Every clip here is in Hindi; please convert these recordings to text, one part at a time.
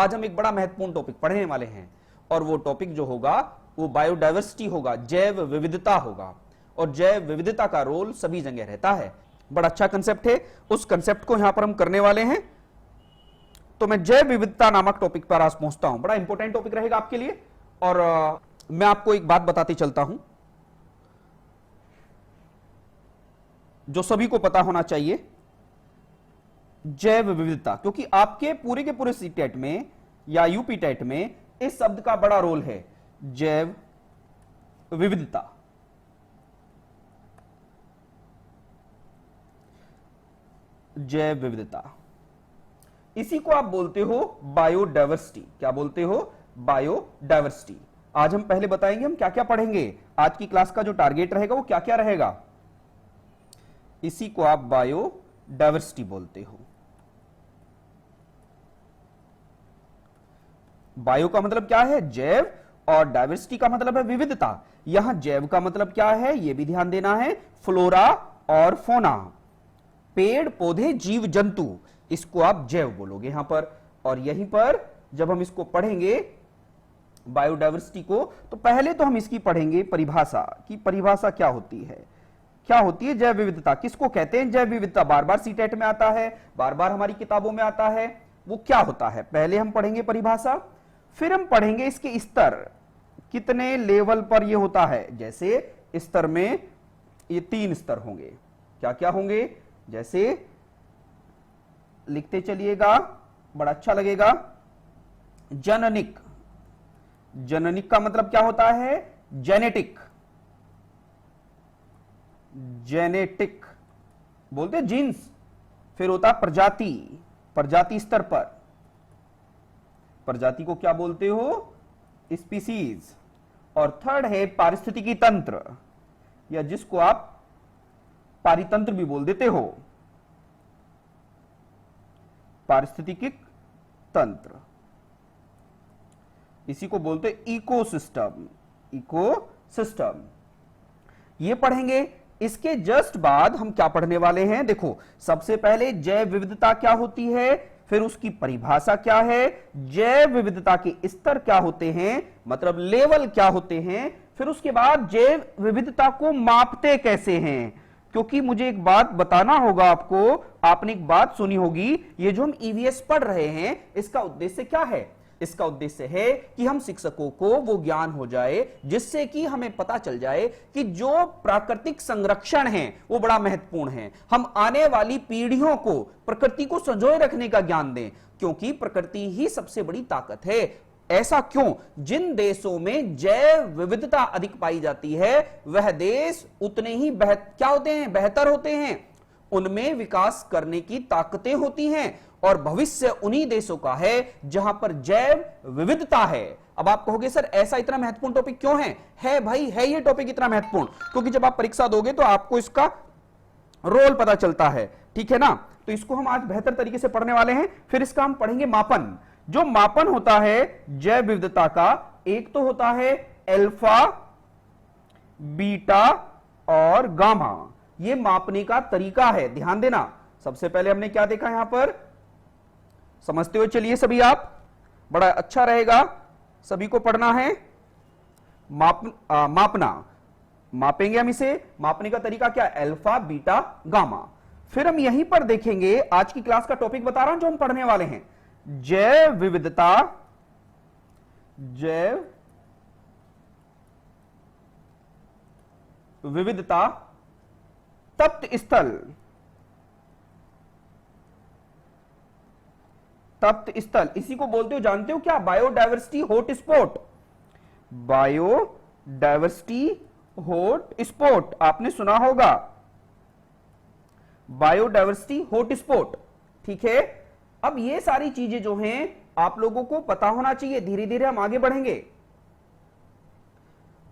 आज हम एक बड़ा महत्वपूर्ण टॉपिक पढ़ने वाले हैं और वो टॉपिक जो होगा वो बायोडायवर्सिटी होगा, जैव विविधता होगा। और जैव विविधता का रोल सभी जगह रहता है। बड़ा अच्छा कंसेप्ट है, उस कंसेप्ट को यहां पर हम करने वाले हैं। तो मैं जैव विविधता नामक टॉपिक पर आज पहुंचता हूं। बड़ा इंपॉर्टेंट टॉपिक रहेगा आपके लिए। और मैं आपको एक बात बताते चलता हूं जो सभी को पता होना चाहिए, जैव विविधता, क्योंकि आपके पूरे के पूरे सीटेट में या यूपी टेट में इस शब्द का बड़ा रोल है, जैव विविधता। जैव विविधता, इसी को आप बोलते हो बायोडायवर्सिटी। क्या बोलते हो? बायोडायवर्सिटी। आज हम पहले बताएंगे हम क्या क्या पढ़ेंगे। आज की क्लास का जो टारगेट रहेगा वो क्या क्या रहेगा, इसी को आप बायोडायवर्सिटी बोलते हो। बायो का मतलब क्या है? जैव, और डायवर्सिटी का मतलब है विविधता। यहां जैव का मतलब क्या है यह भी ध्यान देना है, फ्लोरा और फोना, पेड़ पौधे जीव जंतु, इसको आप जैव बोलोगे यहां पर। और यहीं पर जब हम इसको पढ़ेंगे बायोडायवर्सिटी को, तो पहले तो हम इसकी पढ़ेंगे परिभाषा कि परिभाषा क्या होती है। क्या होती है जैव विविधता, किसको कहते हैं जैव विविधता? बार बार सीटेट में आता है, बार बार हमारी किताबों में आता है। वो क्या होता है, पहले हम पढ़ेंगे परिभाषा, फिर हम पढ़ेंगे इसके स्तर, कितने लेवल पर ये होता है। जैसे स्तर में ये 3 स्तर होंगे। क्या क्या होंगे? जैसे लिखते चलिएगा, बड़ा अच्छा लगेगा। जननिक, जननिक का मतलब क्या होता है? जेनेटिक, जेनेटिक बोलते हैं जीन्स। फिर होता है प्रजाति, प्रजाति स्तर पर, प्रजाति को क्या बोलते हो? स्पीसीज। और थर्ड है पारिस्थितिकी तंत्र, या जिसको आप पारितंत्र भी बोल देते हो, पारिस्थितिकी तंत्र, इसी को बोलते हैं इकोसिस्टम। इकोसिस्टम ये पढ़ेंगे। इसके जस्ट बाद हम क्या पढ़ने वाले हैं, देखो सबसे पहले जैव विविधता क्या होती है, फिर उसकी परिभाषा क्या है, जैव विविधता के स्तर क्या होते हैं, मतलब लेवल क्या होते हैं, फिर उसके बाद जैव विविधता को मापते कैसे हैं। क्योंकि मुझे एक बात बताना होगा आपको, आपने एक बात सुनी होगी, ये जो हम ईवीएस पढ़ रहे हैं इसका उद्देश्य क्या है? इसका उद्देश्य है कि हम शिक्षकों को वो ज्ञान हो जाए जिससे कि हमें पता चल जाए कि जो प्राकृतिक संरक्षण है वो बड़ा महत्वपूर्ण है। हम आने वाली पीढ़ियों को प्रकृति को संजोए रखने का ज्ञान दें, क्योंकि प्रकृति ही सबसे बड़ी ताकत है। ऐसा क्यों? जिन देशों में जैव विविधता अधिक पाई जाती है वह देश उतने ही क्या होते हैं? बेहतर होते हैं। उनमें विकास करने की ताकतें होती हैं और भविष्य उन्हीं देशों का है जहां पर जैव विविधता है। अब आप कहोगे सर ऐसा इतना महत्वपूर्ण टॉपिक क्यों है? है भाई, है ये टॉपिक इतना महत्वपूर्ण क्योंकि जब आप परीक्षा दोगे तो आपको इसका रोल पता चलता है, ठीक है ना। तो इसको हम आज बेहतर तरीके से पढ़ने वाले हैं। फिर इसका हम पढ़ेंगे मापन। जो मापन होता है जैव विविधता का, एक तो होता है अल्फा, बीटा और गामा। ये मापने का तरीका है, ध्यान देना। सबसे पहले हमने क्या देखा यहां पर, समझते हुए चलिए सभी आप, बड़ा अच्छा रहेगा, सभी को पढ़ना है। मापना, मापेंगे हम इसे। मापने का तरीका क्या है? Alpha, beta, gamma. फिर हम यहीं पर देखेंगे, आज की क्लास का टॉपिक बता रहा हूं जो हम पढ़ने वाले हैं, जैव विविधता, जैव विविधता तप्त स्थल, तप्त स्थल, इसी को बोलते हो, जानते हो क्या? Biodiversity hotspot. बायोडायवर्सिटी हॉटस्पॉट आपने सुना होगा, बायोडायवर्सिटी हॉटस्पॉट, ठीक है। अब ये सारी चीजें जो हैं आप लोगों को पता होना चाहिए, धीरे धीरे हम आगे बढ़ेंगे।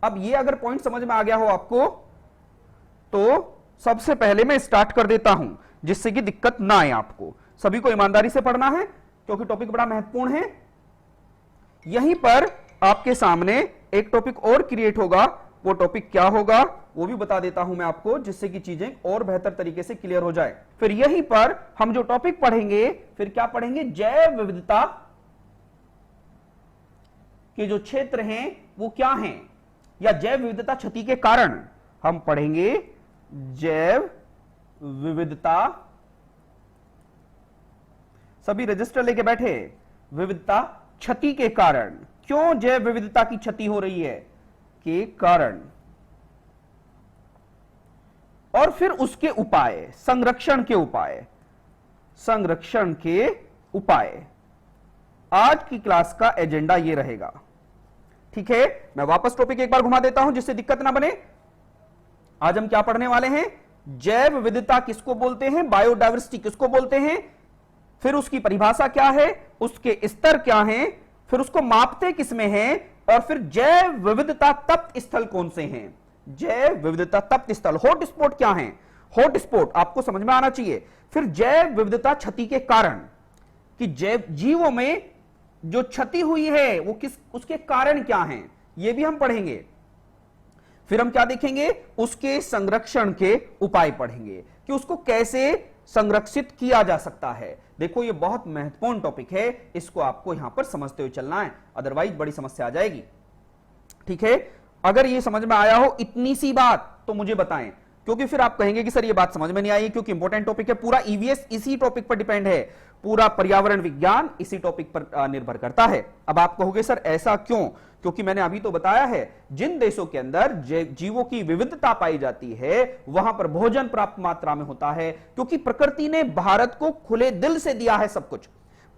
अब ये अगर पॉइंट समझ में आ गया हो आपको, तो सबसे पहले मैं स्टार्ट कर देता हूं जिससे कि दिक्कत ना आए आपको। सभी को ईमानदारी से पढ़ना है क्योंकि टॉपिक बड़ा महत्वपूर्ण है। यहीं पर आपके सामने एक टॉपिक और क्रिएट होगा, वो टॉपिक क्या होगा वो भी बता देता हूं मैं आपको, जिससे कि चीजें और बेहतर तरीके से क्लियर हो जाए। फिर यहीं पर हम जो टॉपिक पढ़ेंगे, फिर क्या पढ़ेंगे? जैव विविधता के जो क्षेत्र हैं वो क्या हैं, या जैव विविधता क्षति के कारण हम पढ़ेंगे जैव विविधता, सभी रजिस्टर लेके बैठे, विविधता क्षति के कारण। क्यों जैव विविधता की क्षति हो रही है, के कारण, और फिर उसके उपाय, संरक्षण के उपाय, संरक्षण के उपाय। आज की क्लास का एजेंडा ये रहेगा, ठीक है। मैं वापस टॉपिक एक बार घुमा देता हूं जिससे दिक्कत ना बने। आज हम क्या पढ़ने वाले हैं, जैव विविधता किसको बोलते हैं, बायोडायवर्सिटी किसको बोलते हैं, फिर उसकी परिभाषा क्या है, उसके स्तर क्या हैं, फिर उसको मापते किसमें हैं, और फिर जैव विविधता तप्त स्थल कौन से हैं, जैव विविधता तप्त स्थल, हॉट स्पॉट क्या हैं, हॉट स्पॉट आपको समझ में आना चाहिए। फिर जैव विविधता क्षति के कारण, कि जैव जीवों में जो क्षति हुई है वो किस, उसके कारण क्या हैं, ये भी हम पढ़ेंगे। फिर हम क्या देखेंगे, उसके संरक्षण के उपाय पढ़ेंगे कि उसको कैसे संरक्षित किया जा सकता है। देखो ये बहुत महत्वपूर्ण टॉपिक है, इसको आपको यहां पर समझते हुए चलना है, अदरवाइज बड़ी समस्या आ जाएगी, ठीक है। अगर ये समझ में आया हो इतनी सी बात तो मुझे बताएं, क्योंकि फिर आप कहेंगे कि सर ये बात समझ में नहीं आई, क्योंकि इंपॉर्टेंट टॉपिक है, पूरा ईवीएस इसी टॉपिक पर डिपेंड है, पूरा पर्यावरण विज्ञान इसी टॉपिक पर निर्भर करता है। अब आप कहोगे सर ऐसा क्यों, क्योंकि मैंने अभी तो बताया है, जिन देशों के अंदर जीवों की विविधता पाई जाती है वहां पर भोजन पर्याप्त मात्रा में होता है, क्योंकि प्रकृति ने भारत को खुले दिल से दिया है सब कुछ,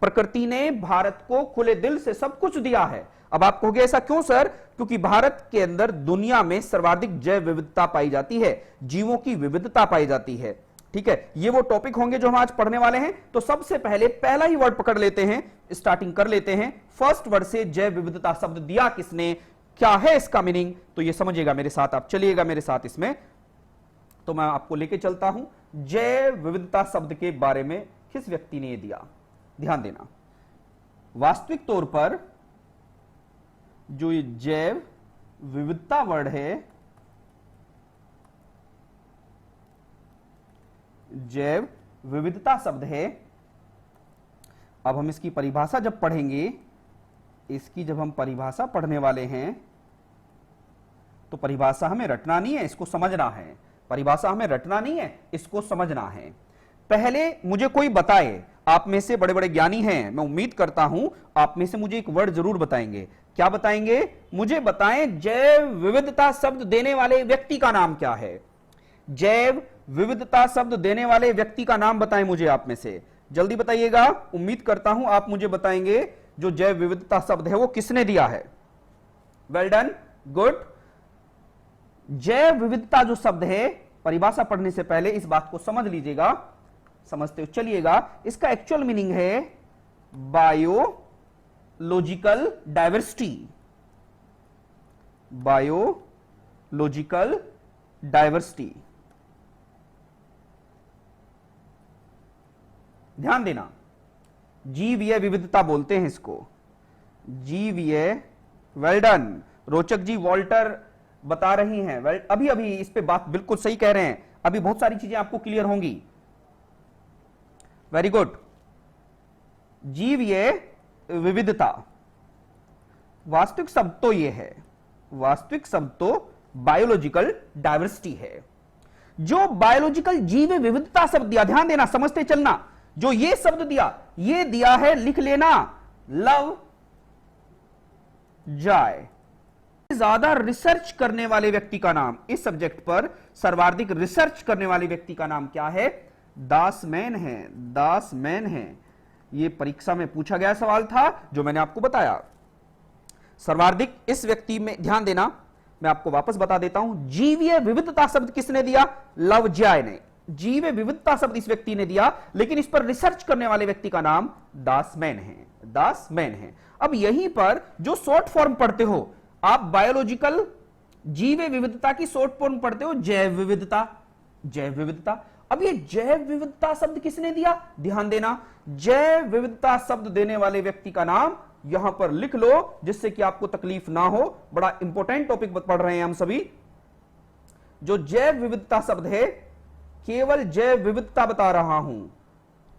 प्रकृति ने भारत को खुले दिल से सब कुछ दिया है। अब आप कहोगे ऐसा क्यों सर, क्योंकि भारत के अंदर दुनिया में सर्वाधिक जैव विविधता पाई जाती है, जीवों की विविधता पाई जाती है, ठीक है। ये वो टॉपिक होंगे जो हम आज पढ़ने वाले हैं। तो सबसे पहले पहला ही वर्ड पकड़ लेते हैं, स्टार्टिंग कर लेते हैं। फर्स्ट वर्ड से जैव विविधता शब्द दिया किसने, क्या है इसका मीनिंग, तो ये समझिएगा मेरे साथ, आप चलिएगा मेरे साथ इसमें। तो मैं आपको लेके चलता हूं जैव विविधता शब्द के बारे में किस व्यक्ति ने ये दिया। ध्यान देना, वास्तविक तौर पर जो ये जैव विविधता वर्ड है, जैव विविधता शब्द है, अब हम इसकी परिभाषा जब पढ़ेंगे, इसकी जब हम परिभाषा पढ़ने वाले हैं तो परिभाषा हमें रटना नहीं है, इसको समझना है। परिभाषा हमें रटना नहीं है, इसको समझना है। पहले मुझे कोई बताए, आप में से बड़े बड़े ज्ञानी हैं, मैं उम्मीद करता हूं आप में से मुझे एक वर्ड जरूर बताएंगे। क्या बताएंगे, मुझे बताएं जैव विविधता शब्द देने वाले व्यक्ति का नाम क्या है, जैव विविधता शब्द देने वाले व्यक्ति का नाम बताएं मुझे, आप में से जल्दी बताइएगा। उम्मीद करता हूं आप मुझे बताएंगे जो जैव विविधता शब्द है वो किसने दिया है। Well done, good. जैव विविधता जो शब्द है, परिभाषा पढ़ने से पहले इस बात को समझ लीजिएगा, समझते हुए चलिएगा। इसका एक्चुअल मीनिंग है बायोलॉजिकल डाइवर्सिटी, बायोलॉजिकल डाइवर्सिटी। ध्यान देना, जीवीय विविधता बोलते हैं इसको, जीवीय। वेल डन, रोचक जी वॉल्टर बता रही हैं, वेल अभी अभी इस पे बात बिल्कुल सही कह रहे हैं, अभी बहुत सारी चीजें आपको क्लियर होंगी। Very good. जीवीय विविधता, वास्तविक शब्द तो ये है, वास्तविक शब्द तो बायोलॉजिकल डाइवर्सिटी है। जो बायोलॉजिकल जीव विविधता शब्द दिया, ध्यान देना, समझते चलना, जो ये शब्द दिया, ये दिया है, लिख लेना, लव जॉय। ज्यादा रिसर्च करने वाले व्यक्ति का नाम, इस सब्जेक्ट पर सर्वाधिक रिसर्च करने वाले व्यक्ति का नाम क्या है, दासमैन है, दासमैन है। ये परीक्षा में पूछा गया सवाल था जो मैंने आपको बताया। सर्वाधिक इस व्यक्ति में, ध्यान देना, मैं आपको वापस बता देता हूं, जीवीय विविधता शब्द किसने दिया, लव जॉय ने। जीव विविधता शब्द इस व्यक्ति ने दिया, लेकिन इस पर रिसर्च करने वाले व्यक्ति का नाम दासमैन है, दासमैन है। अब यहीं पर जो शॉर्ट फॉर्म पढ़ते हो आप, बायोलॉजिकल जीव विविधता की शॉर्ट फॉर्म पढ़ते हो जैव विविधता, जैव विविधता। अब ये जैव विविधता शब्द किसने दिया, ध्यान देना, जैव विविधता शब्द देने वाले व्यक्ति का नाम यहां पर लिख लो, जिससे कि आपको तकलीफ ना हो। बड़ा इंपॉर्टेंट टॉपिक पढ़ रहे हैं हम सभी। जो जैव विविधता शब्द है, केवल जैव विविधता बता रहा हूं,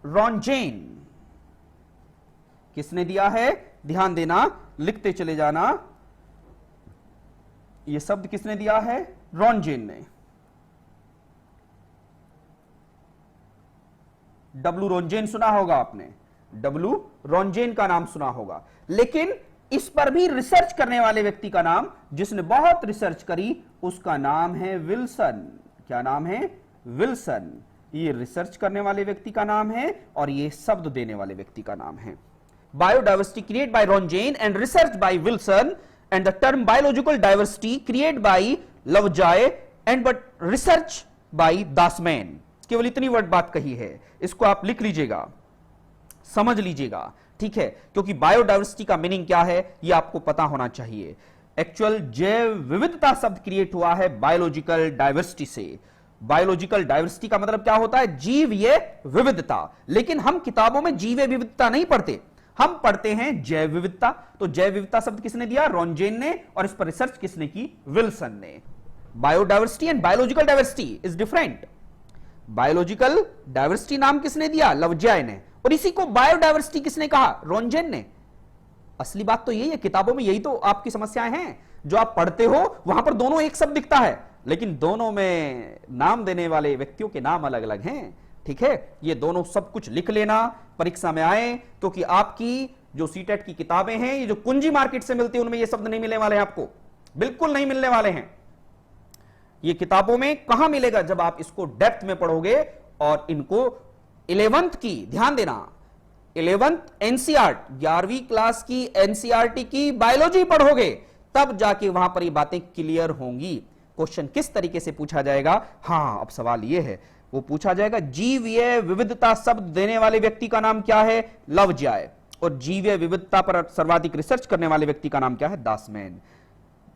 रॉन्जेन। किसने दिया है, ध्यान देना, लिखते चले जाना। यह शब्द किसने दिया है? रॉन्जेन ने। डब्ल्यू रॉन्जेन सुना होगा आपने, डब्ल्यू रॉन्जेन का नाम सुना होगा। लेकिन इस पर भी रिसर्च करने वाले व्यक्ति का नाम, जिसने बहुत रिसर्च करी, उसका नाम है विल्सन। क्या नाम है? विल्सन। ये रिसर्च करने वाले व्यक्ति का नाम है और ये शब्द देने वाले व्यक्ति का नाम है। Biodiversity create by Rosen and research by Wilson, and the term biological diversity create by Lovejoy and but research by Dasmann. केवल इतनी वर्ड बात कही है, इसको आप लिख लीजिएगा, समझ लीजिएगा, ठीक है? क्योंकि बायोडाइवर्सिटी का मीनिंग क्या है यह आपको पता होना चाहिए। एक्चुअल जैव विविधता शब्द क्रिएट हुआ है बायोलॉजिकल डाइवर्सिटी से। बायोलॉजिकल डाइवर्सिटी का मतलब क्या होता है? जीवीय विविधता। लेकिन हम किताबों में जीवीय विविधता नहीं पढ़ते, हम पढ़ते हैं जैव विविधता। तो जैव विविधता शब्द किसने दिया? रॉन्जेन ने। और इस पर रिसर्च किसने की? विल्सन ने। Biodiversity and biological diversity is different. Biological diversity नाम किसने दिया? लवजॉय ने। और इसी को बायोडाइवर्सिटी किसने कहा? रॉन्जेन ने। असली बात तो यही है, किताबों में यही तो आपकी समस्याएं हैं। जो आप पढ़ते हो वहां पर दोनों एक शब्द दिखता है, लेकिन दोनों में नाम देने वाले व्यक्तियों के नाम अलग अलग हैं, ठीक है? ये दोनों सब कुछ लिख लेना परीक्षा में आए, क्योंकि आपकी जो सीटेट की किताबें हैं, ये जो कुंजी मार्केट से मिलती है, उनमें ये शब्द नहीं मिलने वाले हैं, आपको बिल्कुल नहीं मिलने वाले हैं। ये किताबों में कहां मिलेगा? जब आप इसको डेप्थ में पढ़ोगे और इनको 11th की, ध्यान देना, 11th एनसीईआरटी, 11वीं क्लास की एनसीईआरटी की बायोलॉजी पढ़ोगे, तब जाके वहां पर ये बातें क्लियर होंगी। क्वेश्चन किस तरीके से पूछा जाएगा? हां, अब सवाल यह है, वो पूछा जाएगा जीवीय विविधता शब्द देने वाले व्यक्ति का नाम क्या है? लवजॉय। और जीवीय विविधता पर सर्वाधिक रिसर्च करने वाले व्यक्ति का नाम क्या है? दासमैन।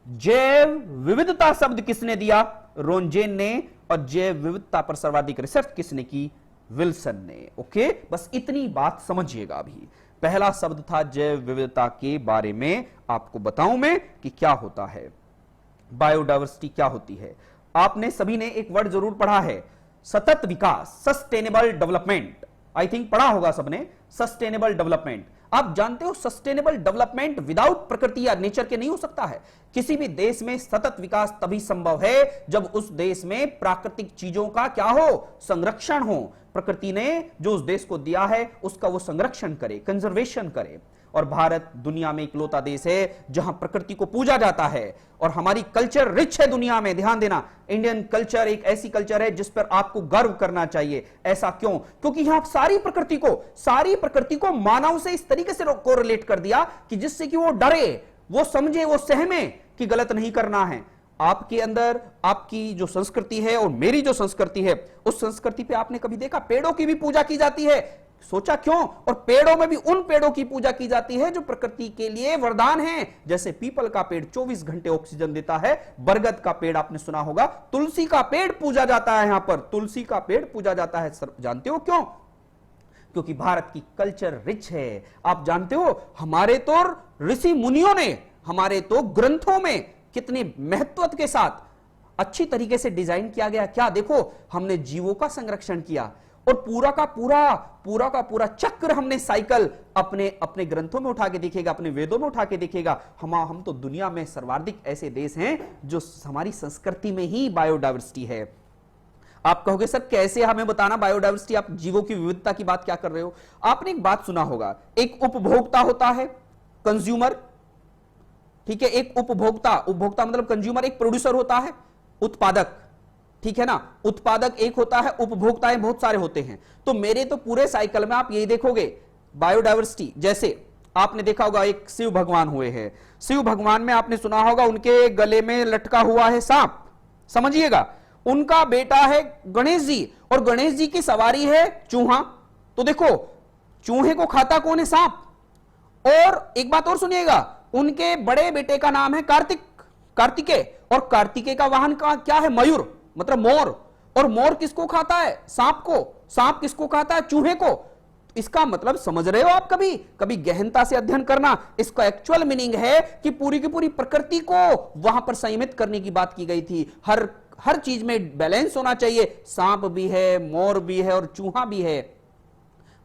जैव विविधता शब्द किसने दिया? रॉन्जेन ने। और जैव विविधता पर सर्वाधिक रिसर्च किसने की? विल्सन ने। ओके, बस इतनी बात समझिएगा। अभी पहला शब्द था जैव विविधता के बारे में आपको बताऊं मैं कि क्या होता है, बायोडाइवर्सिटी क्या होती है। आपने सभी ने एक वर्ड जरूर पढ़ा है, सतत विकास, सस्टेनेबल डेवलपमेंट। आई थिंक पढ़ा होगा सबने, सस्टेनेबल डेवलपमेंट। आप जानते हो सस्टेनेबल डेवलपमेंट विदाउट प्रकृति या नेचर के नहीं हो सकता है। किसी भी देश में सतत विकास तभी संभव है जब उस देश में प्राकृतिक चीजों का क्या हो? संरक्षण हो। प्रकृति ने जो उस देश को दिया है उसका वो संरक्षण करे, कंजर्वेशन करे। और भारत दुनिया में इकलौता देश है जहां प्रकृति को पूजा जाता है, और हमारी कल्चर रिच है दुनिया में। ध्यान देना, इंडियन कल्चर एक ऐसी कल्चर है जिस पर आपको गर्व करना चाहिए। ऐसा क्यों? क्योंकि यहां सारी प्रकृति को मानव से इस तरीके से कोरिलेट कर दिया कि जिससे कि वो डरे, वो समझे, वो सहमे कि गलत नहीं करना है। आपके अंदर आपकी जो संस्कृति है और मेरी जो संस्कृति है, उस संस्कृति पे आपने कभी देखा पेड़ों की भी पूजा की जाती है? सोचा क्यों? और पेड़ों में भी उन पेड़ों की पूजा की जाती है जो प्रकृति के लिए वरदान हैं। जैसे पीपल का पेड़ 24 घंटे ऑक्सीजन देता है, बरगद का पेड़ आपने सुना होगा, तुलसी का पेड़ पूजा जाता है। यहां पर तुलसी का पेड़ पूजा जाता है। जानते हो क्यों? क्योंकि भारत की कल्चर रिच है। आप जानते हो हमारे तो ऋषि मुनियों ने, हमारे तो ग्रंथों में कितने महत्व के साथ अच्छी तरीके से डिजाइन किया गया। क्या देखो, हमने जीवों का संरक्षण किया और पूरा का पूरा चक्र हमने साइकिल अपने ग्रंथों में उठा के देखेगा, अपने वेदों में उठा के देखेगा। हम तो दुनिया में सर्वाधिक ऐसे देश हैं जो हमारी संस्कृति में ही बायोडाइवर्सिटी है। आप कहोगे सर कैसे हमें बताना बायोडाइवर्सिटी, आप जीवों की विविधता की बात क्या कर रहे हो? आपने एक बात सुना होगा, एक उपभोक्ता होता है, कंज्यूमर, ठीक है? एक उपभोक्ता मतलब कंज्यूमर, एक प्रोड्यूसर होता है, उत्पादक, ठीक है ना? उत्पादक एक होता है, उपभोक्ताएं बहुत सारे होते हैं। तो मेरे तो पूरे साइकिल में आप यही देखोगे बायोडाइवर्सिटी। जैसे आपने देखा होगा एक शिव भगवान हुए हैं, शिव भगवान में आपने सुना होगा उनके गले में लटका हुआ है सांप, समझिएगा। उनका बेटा है गणेश जी, और गणेश जी की सवारी है चूहा। तो देखो चूहे को खाता कौन है? सांप। और एक बात और सुनिएगा, उनके बड़े बेटे का नाम है कार्तिकेय, और कार्तिकेय का वाहन का क्या है? मयूर, मतलब मोर। और मोर किसको खाता है? सांप को। सांप किसको खाता है? चूहे को। इसका मतलब समझ रहे हो आप? कभी गहनता से अध्ययन करना। इसका एक्चुअल मीनिंग है कि पूरी की पूरी प्रकृति को वहां पर संयमित करने की बात की गई थी। हर चीज में बैलेंस होना चाहिए। सांप भी है, मोर भी है और चूहा भी है।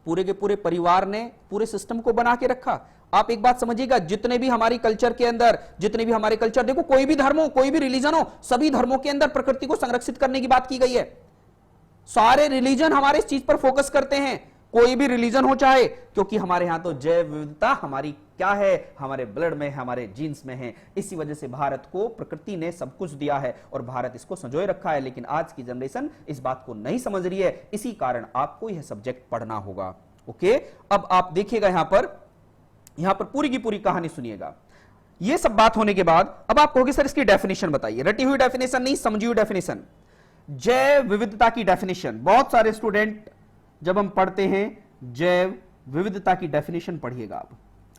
पूरे के पूरे परिवार ने पूरे सिस्टम को बना के रखा। आप एक बात समझिएगा, जितने भी हमारी कल्चर के अंदर, जितने भी हमारे कल्चर, देखो कोई भी धर्म हो, कोई भी रिलीजन हो, सभी धर्मों के अंदर प्रकृति को संरक्षित करने की बात की गई है। सारे रिलीजन हमारे इस चीज पर फोकस करते हैं, कोई भी रिलीजन हो चाहे, क्योंकि हमारे यहां तो जैव विविधता हमारी क्या है, हमारे ब्लड में है, हमारे जीन्स में है। इसी वजह से भारत को प्रकृति ने सब कुछ दिया है और भारत इसको संजोए रखा है, लेकिन आज की जनरेशन इस बात को नहीं समझ रही है। इसी कारण आपको यह सब्जेक्ट पढ़ना होगा। ओके, अब आप देखिएगा यहां पर पूरी की पूरी कहानी सुनिएगा। यह सब बात होने के बाद अब आप कहोगे सर इसकी डेफिनेशन बताइए। रटी हुई डेफिनेशन नहीं, समझी हुई डेफिनेशन। जैव विविधता की डेफिनेशन बहुत सारे स्टूडेंट जब हम पढ़ते हैं जैव विविधता की डेफिनेशन पढ़िएगा। आप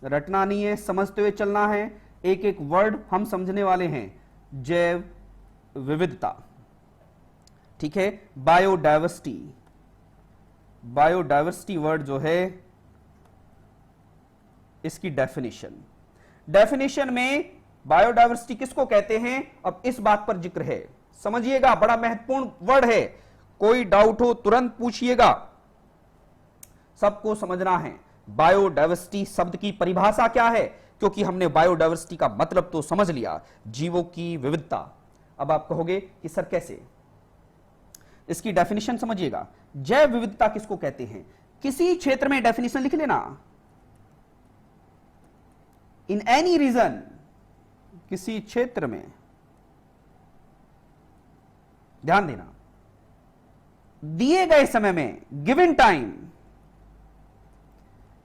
रटना नहीं है, समझते हुए चलना है, एक एक वर्ड हम समझने वाले हैं। जैव विविधता, ठीक है। बायोडाइवर्सिटी, बायोडाइवर्सिटी वर्ड जो है इसकी डेफिनेशन में बायोडाइवर्सिटी किसको कहते हैं, अब इस बात पर जिक्र है, समझिएगा, बड़ा महत्वपूर्ण वर्ड है। कोई डाउट हो तुरंत पूछिएगा, सबको समझना है। बायोडाइवर्सिटी शब्द की परिभाषा क्या है, क्योंकि हमने बायोडाइवर्सिटी का मतलब तो समझ लिया, जीवों की विविधता। अब आप कहोगे कि सर कैसे, इसकी डेफिनेशन समझिएगा। जैव विविधता किसको कहते हैं, किसी क्षेत्र में डेफिनेशन लिख लेना, इन एनी रीजन, किसी क्षेत्र में, ध्यान देना, दिए गए समय में, गिवन टाइम,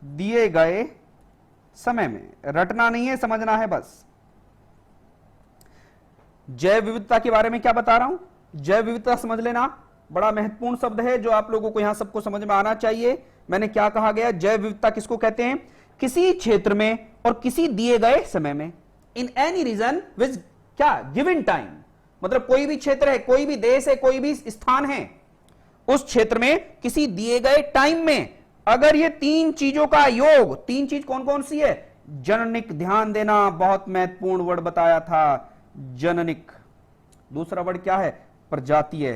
दिए गए समय में, रटना नहीं है, समझना है बस। जैव विविधता के बारे में क्या बता रहा हूं, जैव विविधता समझ लेना, बड़ा महत्वपूर्ण शब्द है जो आप लोगों को यहां सबको समझ में आना चाहिए। मैंने क्या कहा गया, जैव विविधता किसको कहते हैं, किसी क्षेत्र में और किसी दिए गए समय में, इन एनी रीजन विद क्या, गिवन टाइम, मतलब कोई भी क्षेत्र है, कोई भी देश है, कोई भी स्थान है, उस क्षेत्र में किसी दिए गए टाइम में, अगर ये तीन चीजों का योग, तीन चीज कौन कौन सी है, जननिक, ध्यान देना, बहुत महत्वपूर्ण वर्ड बताया था, जननिक। दूसरा वर्ड क्या है, प्रजातीय,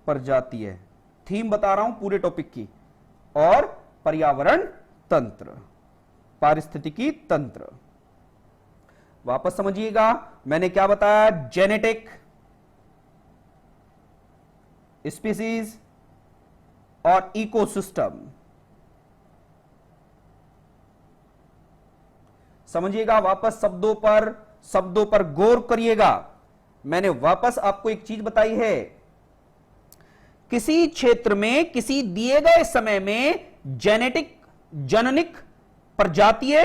प्रजातीय, थीम बता रहा हूं पूरे टॉपिक की, और पर्यावरण तंत्र, पारिस्थितिकी तंत्र। वापस समझिएगा, मैंने क्या बताया, जेनेटिक, स्पीसीज और इकोसिस्टम। समझिएगा, वापस शब्दों पर गौर करिएगा। मैंने वापस आपको एक चीज बताई है, किसी क्षेत्र में किसी दिए गए समय में जेनेटिक, जननिक, प्रजातीय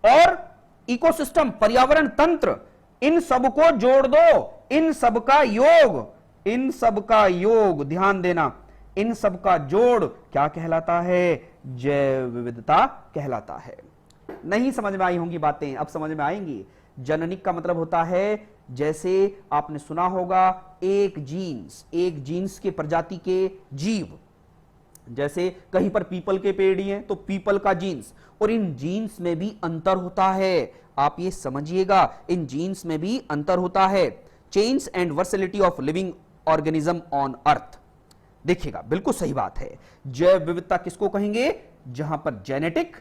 और इकोसिस्टम, पर्यावरण तंत्र, इन सब को जोड़ दो, इन सब का योग, इन सब का योग, ध्यान देना, इन सब का जोड़ क्या कहलाता है, जैव विविधता कहलाता है। नहीं समझ में आई होंगी बातें, अब समझ में आएंगी। जननिक का मतलब होता है, जैसे आपने सुना होगा, एक जीन्स के प्रजाति के जीव, जैसे कहीं पर पीपल के पेड़ ही हैं तो पीपल का जीन्स, और इन जीन्स में भी अंतर होता है, आप ये समझिएगा, इन जीन्स में भी अंतर होता है। Change and versatility of living organism on earth, देखिएगा बिल्कुल सही बात है। जैव विविधता किसको कहेंगे, जहां पर जेनेटिक,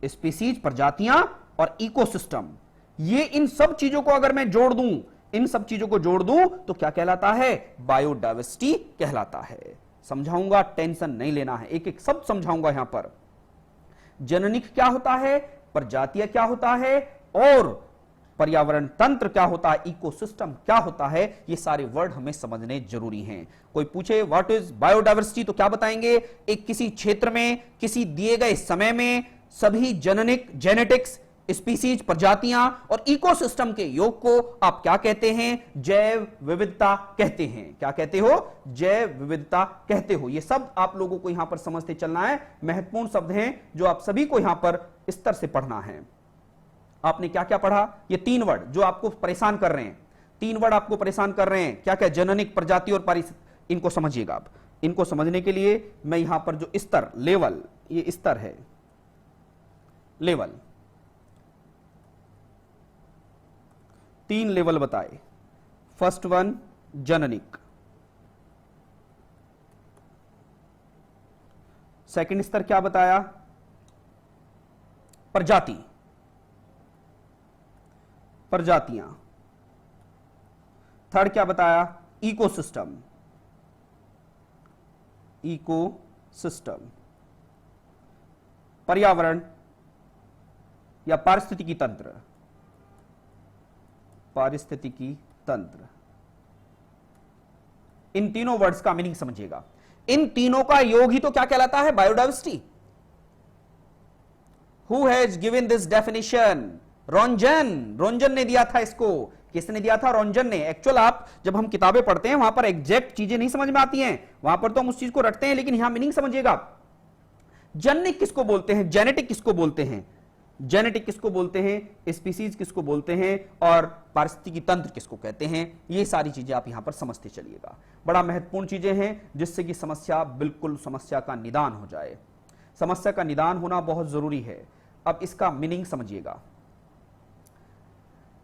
स्पीसीज, प्रजातियां और इकोसिस्टम, ये इन सब चीजों को अगर मैं जोड़ दूं, इन सब चीजों को जोड़ दूं तो क्या कहलाता है, बायोडाइवर्सिटी कहलाता है। समझाऊंगा, टेंशन नहीं लेना है, एक एक शब्द समझाऊंगा यहां पर। जननिक क्या होता है, प्रजातीय क्या होता है, और पर्यावरण तंत्र क्या होता है, इकोसिस्टम क्या होता है, ये सारे वर्ड हमें समझने जरूरी हैं। कोई पूछे व्हाट इज बायोडाइवर्सिटी तो क्या बताएंगे, एक किसी क्षेत्र में किसी दिए गए समय में सभी जननिक, जेनेटिक्स, स्पीसीज, प्रजातियां और इकोसिस्टम के योग को आप क्या कहते हैं, जैव विविधता कहते हैं। क्या कहते हो, जैव विविधता कहते हो। ये शब्द आप लोगों को यहां पर समझते चलना है, महत्वपूर्ण शब्द हैं जो आप सभी को यहां पर स्तर से पढ़ना है। आपने क्या क्या पढ़ा, ये तीन वर्ड जो आपको परेशान कर रहे हैं, तीन वर्ड आपको परेशान कर रहे हैं, क्या क्या, जननिक, प्रजाति और पारिस्थितिक, इनको समझिएगा आप। इनको समझने के लिए मैं यहां पर जो स्तर, लेवल, ये स्तर है, लेवल, तीन लेवल बताए। फर्स्ट वन जननिक, सेकंड स्तर क्या बताया, प्रजाति, प्रजातियां। थर्ड क्या बताया? इकोसिस्टम, इकोसिस्टम, पर्यावरण या पारिस्थितिकी तंत्र, पारिस्थितिकी तंत्र। इन तीनों वर्ड्स का मीनिंग समझिएगा। इन तीनों का योग ही तो क्या कहलाता है? Biodiversity. Who has given this definition? Rosen, Rosen ने दिया था इसको। किसने दिया था? रोंजन ने। एक्चुअल आप जब हम किताबें पढ़ते हैं वहां पर एग्जैक्ट चीजें नहीं समझ में आती हैं, वहां पर तो हम उस चीज को रटते हैं, लेकिन यहां मीनिंग समझिएगा। जनिक किसको बोलते हैं? जेनेटिक किसको बोलते हैं? जेनेटिक किसको बोलते हैं? स्पीसीज किसको बोलते हैं? और पारिस्थितिकी तंत्र किसको कहते हैं? ये सारी चीजें आप यहां पर समझते चलिएगा। बड़ा महत्वपूर्ण चीजें हैं जिससे कि समस्या, बिल्कुल समस्या का निदान हो जाए। समस्या का निदान होना बहुत जरूरी है। अब इसका मीनिंग समझिएगा।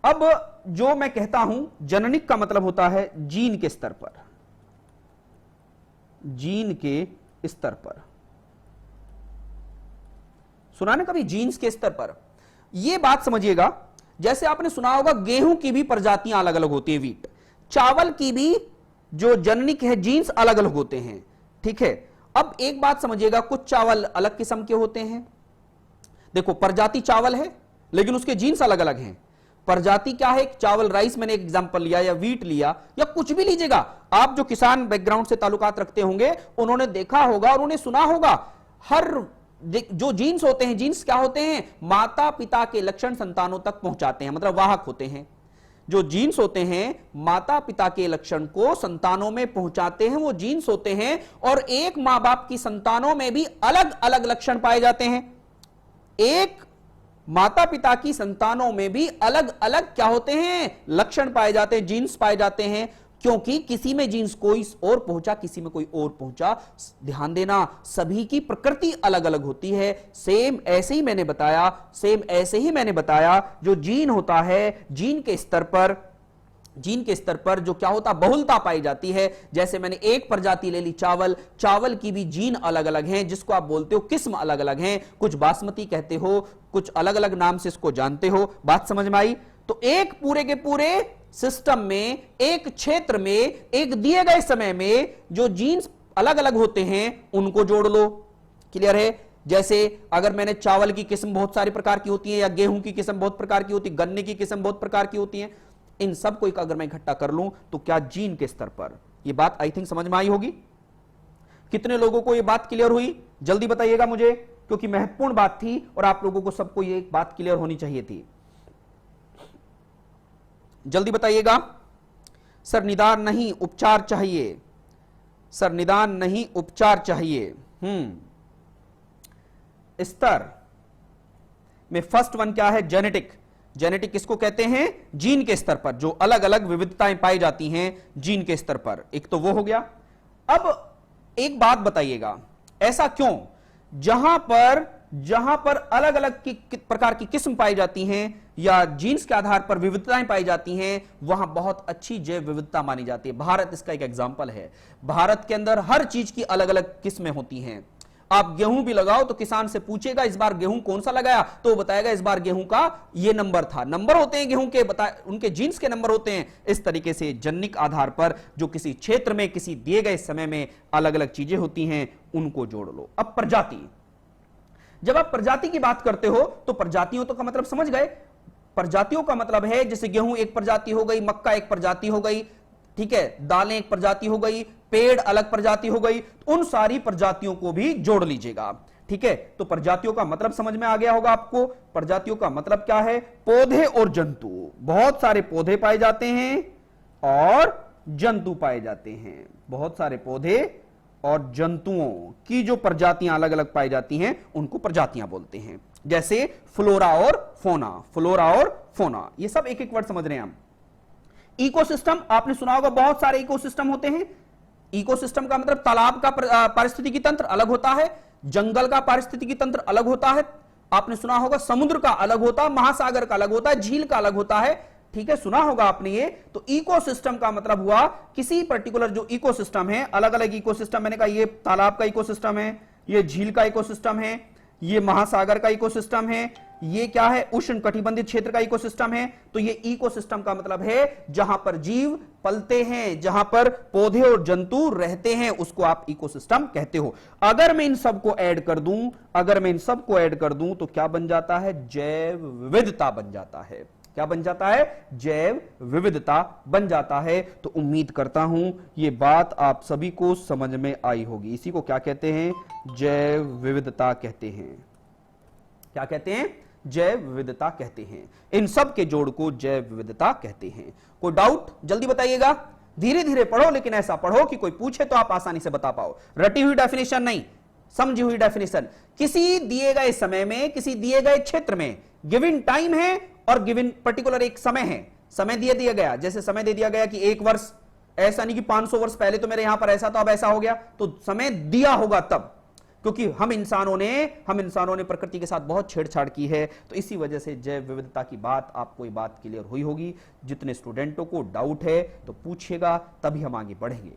अब जो मैं कहता हूं जननिक का मतलब होता है जीन के स्तर पर, जीन के स्तर पर। सुना ना कभी जीन्स के स्तर पर? यह बात समझिएगा, जैसे आपने सुना होगा गेहूं की भी प्रजातियां अलग अलग होती है, वीट। चावल की भी जो जननिक है जीन्स अलग अलग होते हैं, ठीक है। अब एक बात समझिएगा, कुछ चावल अलग किस्म के होते हैं। देखो प्रजाति चावल है लेकिन उसके जीन्स अलग अलग हैं। प्रजाति क्या है? चावल, राइस मैंने एग्जांपल लिया, या वीट लिया, या कुछ भी लीजिएगा। आप जो किसान बैकग्राउंड से ताल्लुकात रखते होंगे उन्होंने देखा होगा, उन्होंने सुना होगा, हर जो जीन्स होते हैं, जीन्स क्या होते हैं? माता पिता के लक्षण संतानों तक पहुंचाते हैं, मतलब वाहक होते हैं। जो जीन्स होते हैं माता पिता के लक्षण को संतानों में पहुंचाते हैं, वो जीन्स होते हैं। और एक मां बाप की संतानों में भी अलग अलग लक्षण पाए जाते हैं। एक माता पिता की संतानों में भी अलग अलग क्या होते हैं? लक्षण पाए जाते हैं, जीन्स पाए जाते हैं। क्योंकि किसी में जीन्स कोई और पहुंचा, किसी में कोई और पहुंचा। ध्यान देना, सभी की प्रकृति अलग अलग होती है। सेम ऐसे ही मैंने बताया, जो जीन होता है, जीन के स्तर पर जो क्या होता, बहुलता पाई जाती है। जैसे मैंने एक प्रजाति ले ली चावल, चावल की भी जीन अलग अलग हैं, जिसको आप बोलते हो किस्म अलग अलग हैं। कुछ बासमती कहते हो, कुछ अलग अलग नाम से इसको जानते हो। बात समझ में आई? तो एक पूरे के पूरे सिस्टम में, एक क्षेत्र में, एक दिए गए समय में जो जीन्स अलग अलग होते हैं उनको जोड़ लो। क्लियर है? जैसे अगर मैंने चावल की किस्म बहुत सारी प्रकार की होती है, या गेहूं की किस्म बहुत प्रकार की होती है, गन्ने की किस्म बहुत प्रकार की होती है, इन सब को अगर मैं इकट्ठा कर लूं तो क्या जीन के स्तर पर यह बात आई थिंक समझ में आई होगी। कितने लोगों को यह बात क्लियर हुई? जल्दी बताइएगा मुझे, क्योंकि महत्वपूर्ण बात थी और आप लोगों को सबको यह बात क्लियर होनी चाहिए थी। जल्दी बताइएगा। सर निदान नहीं उपचार चाहिए, सर निदान नहीं उपचार चाहिए। स्तर में फर्स्ट वन क्या है? जेनेटिक। जेनेटिक किसको कहते हैं? जीन के स्तर पर जो अलग अलग विविधताएं पाई जाती हैं जीन के स्तर पर। एक तो वो हो गया। अब एक बात बताइएगा, ऐसा क्यों? जहां पर अलग अलग प्रकार की किस्म पाई जाती हैं या जीन्स के आधार पर विविधताएं पाई जाती हैं, वहां बहुत अच्छी जैव विविधता मानी जाती है। भारत इसका एक एग्जांपल है। भारत के अंदर हर चीज की अलग अलग किस्में होती हैं। आप गेहूं भी लगाओ तो किसान से पूछेगा इस बार गेहूं कौन सा लगाया, तो वो बताएगा इस बार गेहूं का ये नंबर था। नंबर होते हैं गेहूं के, उनके जीन्स के नंबर होते हैं। इस तरीके से जनिक आधार पर जो किसी क्षेत्र में, किसी दिए गए समय में अलग अलग चीजें होती हैं, उनको जोड़ लो। अब प्रजाति, जब आप प्रजाति की बात करते हो तो प्रजातियों तो का मतलब समझ गए। प्रजातियों का मतलब है जैसे गेहूं एक प्रजाति हो गई, मक्का एक प्रजाति हो गई, ठीक है, दालें एक प्रजाति हो गई, पेड़ अलग प्रजाति हो गई, उन सारी प्रजातियों को भी जोड़ लीजिएगा। ठीक है, तो प्रजातियों का मतलब समझ में आ गया होगा आपको। प्रजातियों का मतलब क्या है? पौधे और जंतु। बहुत सारे पौधे पाए जाते हैं और जंतु पाए जाते हैं। बहुत सारे पौधे और जंतुओं की जो प्रजातियां अलग अलग पाई जाती हैं उनको प्रजातियां बोलते हैं। जैसे फ्लोरा और फोना, फ्लोरा और फोना, ये सब एक एक वर्ड समझ रहे हैं हम। इकोसिस्टम आपने सुना होगा, बहुत सारे इकोसिस्टम होते हैं। इकोसिस्टम का मतलब तालाब का पारिस्थितिकी तंत्र अलग होता है, जंगल का पारिस्थितिकी तंत्र अलग होता है। आपने सुना होगा समुद्र का अलग होता है, महासागर का अलग होता है, झील का अलग होता है। ठीक है, सुना होगा आपने ये। तो इकोसिस्टम का मतलब हुआ किसी पर्टिकुलर जो इकोसिस्टम है, अलग अलग इकोसिस्टम। मैंने कहा ये तालाब का इकोसिस्टम है, ये झील का इकोसिस्टम है, ये महासागर का इकोसिस्टम है, ये क्या है, उष्णकटिबंधीय क्षेत्र का इकोसिस्टम है। तो ये इकोसिस्टम का मतलब है जहां पर जीव पलते हैं, जहां पर पौधे और जंतु रहते हैं, उसको आप इकोसिस्टम कहते हो। अगर मैं इन सबको ऐड कर दूं, अगर मैं इन सबको ऐड कर दूं तो क्या बन जाता है, जैव विविधता बन जाता है। क्या बन जाता है, जैव विविधता बन जाता है। तो उम्मीद करता हूं ये बात आप सभी को समझ में आई होगी। इसी को क्या कहते हैं, जैव विविधता कहते हैं। क्या कहते हैं, जैव विविधता कहते हैं। इन सब के जोड़ को जैव विविधता कहते हैं। कोई डाउट जल्दी बताइएगा, धीरे धीरे पढ़ो, लेकिन ऐसा पढ़ो कि कोई पूछे तो आप आसानी से बता पाओ। रटी हुई डेफिनेशन नहीं, समझी हुई डेफिनेशन। किसी दिए गए समय में, किसी दिए गए क्षेत्र में गिवन टाइम है और गिवन पर्टिकुलर एक समय है, समय दिया गया, जैसे समय दे दिया गया कि 1 वर्ष, ऐसा नहीं कि 500 वर्ष पहले तो मेरे यहां पर ऐसा था अब ऐसा हो गया, तो समय दिया होगा तब, क्योंकि हम इंसानों ने प्रकृति के साथ बहुत छेड़छाड़ की है। तो इसी वजह से जैव विविधता की बात, आपको ये बात क्लियर हुई होगी। जितने स्टूडेंटों को डाउट है तो पूछेगा, तभी हम आगे बढ़ेंगे।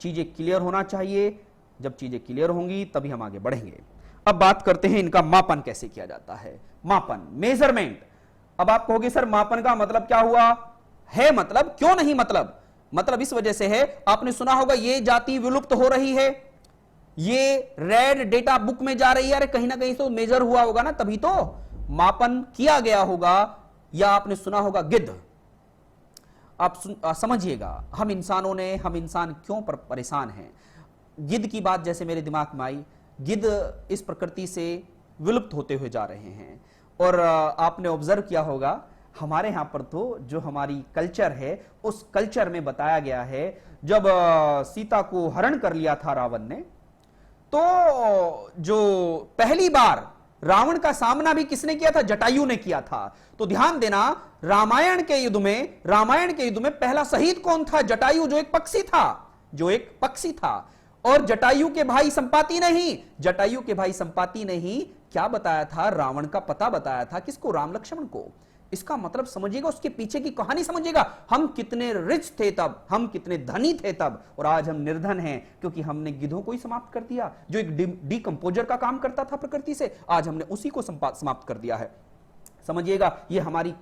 चीजें क्लियर होना चाहिए, जब चीजें क्लियर होंगी तभी हम आगे बढ़ेंगे। अब बात करते हैं इनका मापन कैसे किया जाता है। मापन, मेजरमेंट। अब आप कहोगे सर मापन का मतलब क्या हुआ है, मतलब क्यों नहीं, मतलब इस वजह से है, आपने सुना होगा ये जाति विलुप्त हो रही है, ये रेड डेटा बुक में जा रही है। अरे कहीं ना कहीं तो मेजर हुआ होगा ना, तभी तो मापन किया गया होगा। या आपने सुना होगा गिद्ध। आप समझिएगा, हम इंसान क्यों परेशान हैं। गिद्ध की बात जैसे मेरे दिमाग में आई, गिद्ध इस प्रकृति से विलुप्त होते हुए जा रहे हैं। और आपने ऑब्जर्व किया होगा, हमारे यहां पर तो जो हमारी कल्चर है, उस कल्चर में बताया गया है, जब सीता को हरण कर लिया था रावण ने, तो जो पहली बार रावण का सामना भी किसने किया था, जटायु ने किया था। तो ध्यान देना, रामायण के युद्ध में पहला शहीद कौन था, जटायु, जो एक पक्षी था। और जटायु के भाई संपाति ने ही क्या बताया था, रावण का पता बताया था, किसको, राम लक्ष्मण को। इसका मतलब समझिएगा, उसके पीछे की कहानी समझिएगा। हम कितने रिच थे तब, हम कितने धनी थे तब, और आज हम निर्धन हैं, क्योंकि हमने गिद्धों को ही समाप्त कर दिया, जो एक डिकंपोजर का काम करता था प्रकृति से। आज हमने उसी को समाप्त कर दिया है। समझिएगा, ये हमारी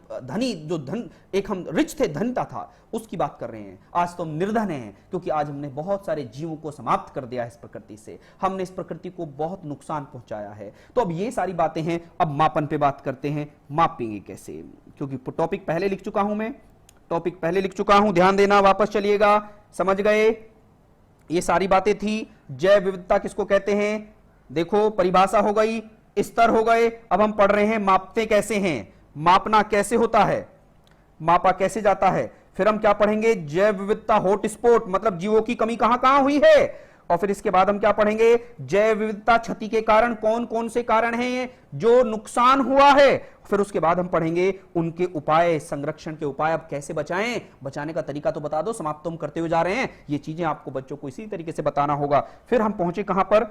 एक हम रिच थे, धनता था, उसकी बात कर रहे हैं। आज तो हम निर्धन हैं, क्योंकि आज हमने बहुत सारे जीवों को समाप्त कर दिया है इस प्रकृति से। हमने इस प्रकृति को बहुत नुकसान पहुंचाया है। तो अब ये सारी बातें हैं। अब मापन पे बात करते हैं, मापेंगे कैसे, क्योंकि टॉपिक पहले लिख चुका हूं, ध्यान देना, वापस चलिएगा। समझ गए, ये सारी बातें थी। जैव विविधता किसको कहते हैं, देखो परिभाषा हो गई, स्तर हो गए। अब हम पढ़ रहे हैं मापते कैसे हैं, मापना कैसे होता है, मापा कैसे जाता है। फिर हम क्या पढ़ेंगे, जैव विविधता हॉटस्पॉट, मतलब जीवों की कमी कहां कहां हुई है। और फिर इसके बाद हम क्या पढ़ेंगे, जैव विविधता क्षति के कारण कौन कौन से कारण हैं जो नुकसान हुआ है। फिर उसके बाद हम पढ़ेंगे उनके उपाय, संरक्षण के उपाय, अब कैसे बचाएं, बचाने का तरीका तो बता दो, समाप्त तो हम करते हुए जा रहे हैं। ये चीजें आपको बच्चों को इसी तरीके से बताना होगा। फिर हम पहुंचे कहां पर,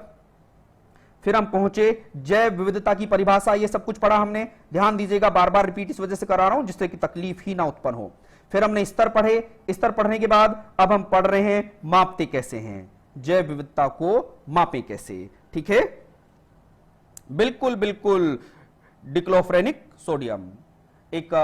फिर हम पहुंचे जैव विविधता की परिभाषा, ये सब कुछ पढ़ा हमने। ध्यान दीजिएगा, बार बार रिपीट इस वजह से करा रहा हूं जिससे कि तकलीफ ही ना उत्पन्न हो। फिर हमने स्तर पढ़े, स्तर पढ़ने के बाद अब हम पढ़ रहे हैं मापते कैसे हैं, जैव विविधता को मापे कैसे। ठीक है, बिल्कुल बिल्कुल। डिक्लोफेनेक सोडियम, एक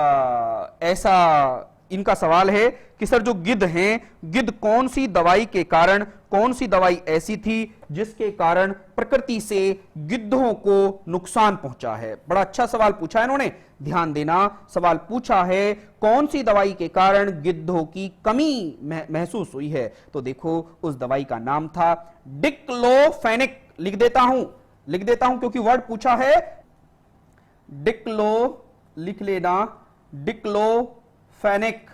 ऐसा इनका सवाल है कि सर जो गिद्ध हैं, गिद्ध कौन सी दवाई के कारण, कौन सी दवाई ऐसी थी जिसके कारण प्रकृति से गिद्धों को नुकसान पहुंचा है। बड़ा अच्छा सवाल पूछा है इन्होंने, ध्यान देना। सवाल पूछा है कौन सी दवाई के कारण गिद्धों की कमी महसूस हुई है। तो देखो, उस दवाई का नाम था डिक्लोफेनेक। लिख देता हूं क्योंकि वर्ड पूछा है। लिख लेना, डिक्लोफेनेक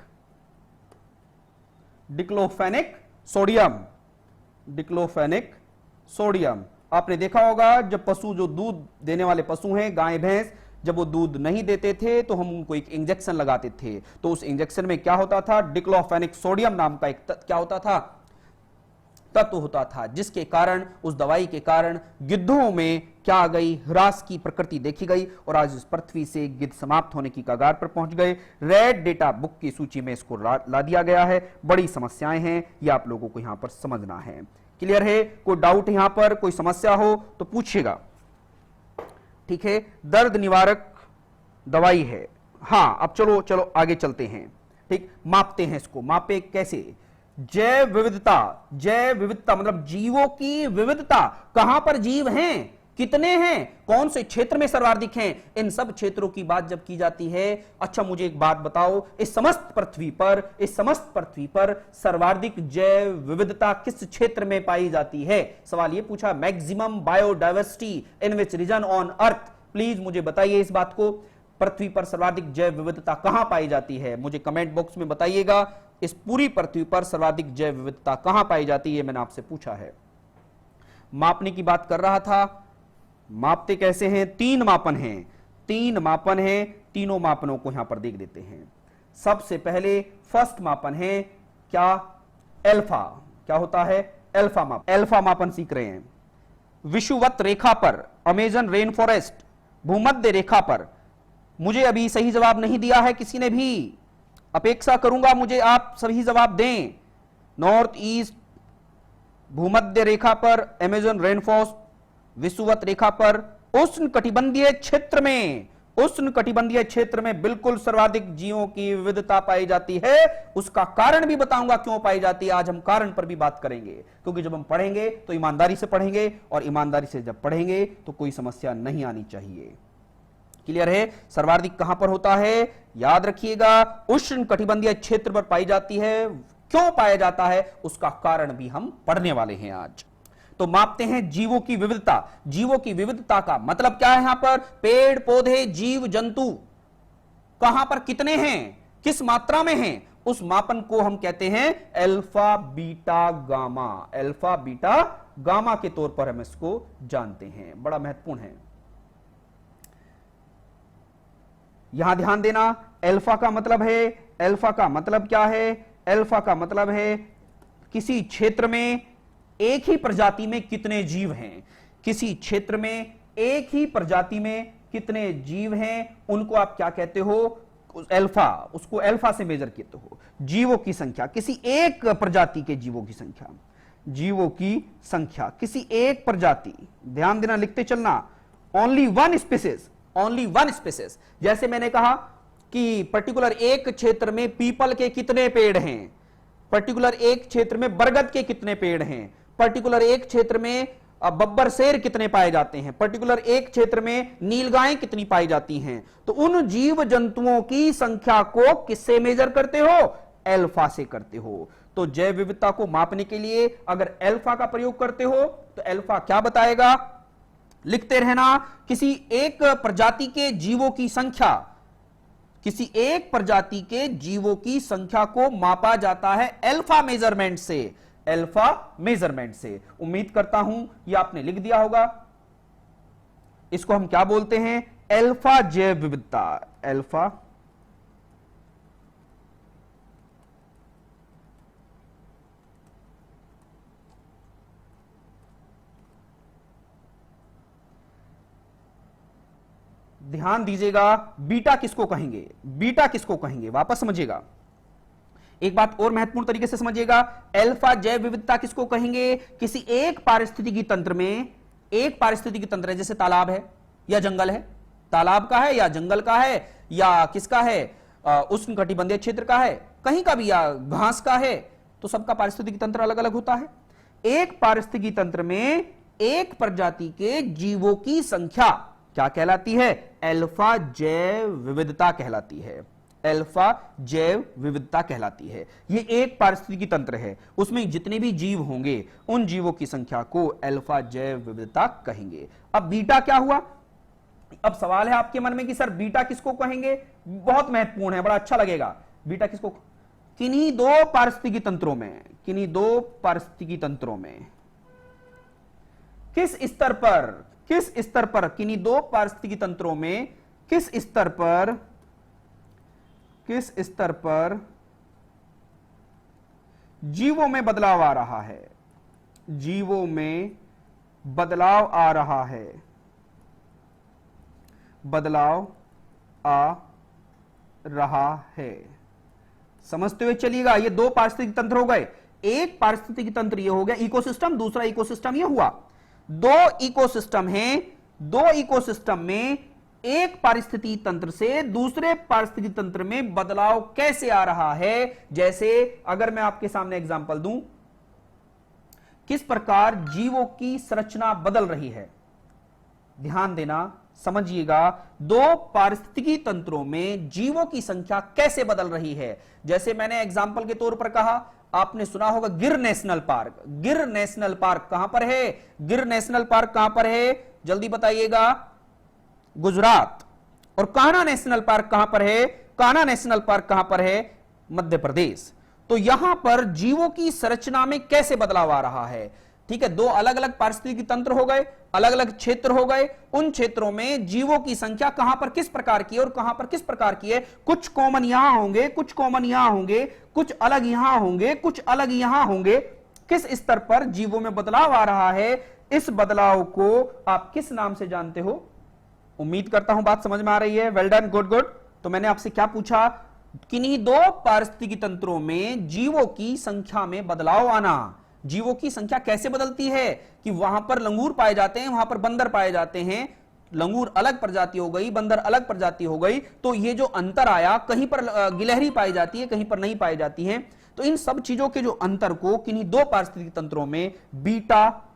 सोडियम। आपने देखा होगा, जब पशु, जो दूध देने वाले पशु हैं, गाय भैंस, जब वो दूध नहीं देते थे तो हम उनको एक इंजेक्शन लगाते थे। तो उस इंजेक्शन में क्या होता था, डिक्लोफेनेक सोडियम नाम का एक क्या होता था, तत्व होता था, जिसके कारण, उस दवाई के कारण गिद्धों में क्या आ गई, ह्रास की प्रकृति देखी गई। और आज इस पृथ्वी से गिद्ध समाप्त होने की कगार पर पहुंच गए। रेड डेटा बुक की सूची में इसको ला दिया गया है। बड़ी समस्याएं हैं, ये आप लोगों को यहां पर समझना है। क्लियर है, कोई डाउट यहां पर, कोई समस्या हो तो पूछिएगा। ठीक है, दर्द निवारक दवाई है। हाँ, अब चलो चलो आगे चलते हैं। ठीक, मापते हैं इसको। मापे कैसे? जैव विविधता। जैव विविधता मतलब जीवों की विविधता। कहां पर जीव हैं, कितने हैं, कौन से क्षेत्र में सर्वाधिक हैं, इन सब क्षेत्रों की बात जब की जाती है। अच्छा मुझे एक बात बताओ, इस समस्त पृथ्वी पर सर्वाधिक जैव विविधता किस क्षेत्र में पाई जाती है? सवाल ये पूछा, maximum biodiversity in which region on earth. Please मुझे बताइए इस बात को, पृथ्वी पर सर्वाधिक जैव विविधता कहां पाई जाती है? मुझे कमेंट बॉक्स में बताइएगा, इस पूरी पृथ्वी पर सर्वाधिक जैव विविधता कहां पाई जाती है? मैंने आपसे पूछा है। मापने की बात कर रहा था, मापते कैसे हैं? 3 मापन हैं, 3 मापन हैं। तीनों मापनों को यहां पर देख देते हैं। सबसे पहले फर्स्ट मापन है क्या? अल्फा। क्या होता है? अल्फा मापन। अल्फा मापन सीख रहे हैं। विषुवत रेखा पर, अमेजन रेन फॉरेस्ट, भूमध्य रेखा पर। मुझे अभी सही जवाब नहीं दिया है किसी ने भी, अपेक्षा करूंगा मुझे आप सही जवाब दें। नॉर्थ ईस्ट, भूमध्य रेखा पर, अमेजन रेन फॉरेस्ट, विषुवत रेखा पर, उष्ण कटिबंधीय क्षेत्र में, उष्ण कटिबंधीय क्षेत्र में बिल्कुल सर्वाधिक जीवों की विविधता पाई जाती है। उसका कारण भी बताऊंगा क्यों पाई जाती है। आज हम कारण पर भी बात करेंगे, क्योंकि जब हम पढ़ेंगे तो ईमानदारी से पढ़ेंगे, और ईमानदारी से जब पढ़ेंगे तो कोई समस्या नहीं आनी चाहिए। क्लियर है? सर्वाधिक कहां पर होता है? याद रखिएगा, उष्ण कटिबंधीय क्षेत्र पर पाई जाती है। क्यों पाया जाता है उसका कारण भी हम पढ़ने वाले हैं आज। तो मापते हैं जीवों की विविधता। जीवों की विविधता का मतलब क्या है? यहां पर पेड़ पौधे, जीव जंतु कहां पर कितने हैं, किस मात्रा में हैं, उस मापन को हम कहते हैं alpha beta gamma. Alpha beta gamma के तौर पर हम इसको जानते हैं। बड़ा महत्वपूर्ण है, यहां ध्यान देना। अल्फा का मतलब है, अल्फा का मतलब क्या है? अल्फा का मतलब है किसी क्षेत्र में एक ही प्रजाति में कितने जीव हैं। किसी क्षेत्र में एक ही प्रजाति में कितने जीव हैं, उनको आप क्या कहते हो? अल्फा। उसको अल्फा से मेजर कहते हो। जीवों की संख्या, किसी एक प्रजाति के जीवों की संख्या, जीवों की संख्या किसी एक प्रजाति। ध्यान देना, लिखते चलना। Only one species, only one species. जैसे मैंने कहा कि पर्टिकुलर एक क्षेत्र में पीपल के कितने पेड़ हैं, पर्टिकुलर एक क्षेत्र में बरगद के कितने पेड़ हैं, पर्टिकुलर एक क्षेत्र में बब्बर शेर कितने पाए जाते हैं, पर्टिकुलर एक क्षेत्र में नीलगायें कितनी पाई जाती हैं। तो उन जीव जंतुओं की संख्या को किससे मेजर करते हो? अल्फा से करते हो। तो जैव विविधता को मापने के लिए अगर अल्फा का प्रयोग करते हो तो अल्फा क्या बताएगा? लिखते रहना, किसी एक प्रजाति के जीवों की संख्या, किसी एक प्रजाति के जीवों की संख्या को मापा जाता है अल्फा मेजरमेंट से, अल्फा मेजरमेंट से। उम्मीद करता हूं यह आपने लिख दिया होगा। इसको हम क्या बोलते हैं? अल्फा जैव विविधता। अल्फा ध्यान दीजिएगा, बीटा किसको कहेंगे? बीटा किसको कहेंगे? वापस समझिएगा, एक बात और महत्वपूर्ण तरीके से समझिएगा। अल्फा जैव विविधता किसको कहेंगे? किसी एक पारिस्थितिकी तंत्र में, एक पारिस्थितिकी तंत्र है, जैसे तालाब है या जंगल है, तालाब का है या जंगल का है या किसका है, उष्ण कटिबंधीय क्षेत्र का है, कहीं का भी, या घास का है, तो सबका पारिस्थितिकी तंत्र अलग अलग होता है। एक पारिस्थितिकी तंत्र में एक प्रजाति के जीवों की संख्या क्या कहलाती है? अल्फा जैव विविधता कहलाती है। अल्फा जैव विविधता कहलाती है। ये एक पारिस्थितिकी तंत्र है, उसमें जितने भी जीव होंगे उन जीवों की संख्या को अल्फा जैव विविधता कहेंगे। अब बीटा क्या हुआ? अब सवाल है आपके मन में कि सर बीटा किसको कहेंगे? बहुत महत्वपूर्ण है, बड़ा अच्छा लगेगा। बीटा किसको? किन्हीं दो पारिस्थितिकी तंत्रों में, किन्हीं दो पारिस्थितिकी तंत्रों में किस स्तर पर, किस स्तर पर, किन्हीं दो पारिस्थितिकी तंत्रों में किस स्तर पर, किस स्तर पर जीवों में बदलाव आ रहा है, जीवों में बदलाव आ रहा है, बदलाव आ रहा है। समझते हुए चलिएगा, ये दो पारिस्थितिकी तंत्र हो गए। एक पारिस्थितिकी तंत्र ये हो गया इकोसिस्टम, दूसरा इकोसिस्टम ये हुआ। दो इकोसिस्टम हैं दो इकोसिस्टम में एक पारिस्थितिकी तंत्र से दूसरे पारिस्थितिकी तंत्र में बदलाव कैसे आ रहा है। जैसे अगर मैं आपके सामने एग्जांपल दूं, किस प्रकार जीवों की संरचना बदल रही है, ध्यान देना, समझिएगा। दो पारिस्थितिकी तंत्रों में जीवों की संख्या कैसे बदल रही है। जैसे मैंने एग्जांपल के तौर पर कहा, आपने सुना होगा गिर नेशनल पार्क। गिर नेशनल पार्क कहां पर है? गिर नेशनल पार्क कहां पर है, जल्दी बताइएगा। गुजरात। और कान्हा नेशनल पार्क कहां पर है? कान्हा नेशनल पार्क कहां पर है? मध्य प्रदेश। तो यहां पर जीवों की संरचना में कैसे बदलाव आ रहा है। ठीक है, दो अलग अलग पारिस्थितिकी तंत्र हो गए, अलग अलग क्षेत्र हो गए, उन क्षेत्रों में जीवों की संख्या कहां पर किस प्रकार की है और कहां पर किस प्रकार की है। कुछ कॉमन यहां होंगे, कुछ कॉमन यहां होंगे, कुछ अलग यहां होंगे, कुछ अलग यहां होंगे। किस स्तर पर जीवों में बदलाव आ रहा है, इस बदलाव को आप किस नाम से जानते हो? उम्मीद करता हूं बात समझ में आ रही है। Well done, good good. तो मैंने आपसे क्या पूछा, किन्हीं दो पारिस्थितिकी तंत्रों में जीवों की संख्या में बदलाव आना। जीवों की संख्या कैसे बदलती है कि वहां पर लंगूर पाए जाते हैं, वहां पर बंदर पाए जाते हैं। लंगूर अलग प्रजाति हो गई, बंदर अलग प्रजाति हो गई, तो ये जो अंतर आया, कहीं पर गिलहरी पाई जाती है, कहीं पर नहीं पाई जाती है। तो इन सब चीजों के जो अंतर को किन्हीं दो पारिस्थितिकी तंत्रों में बीटा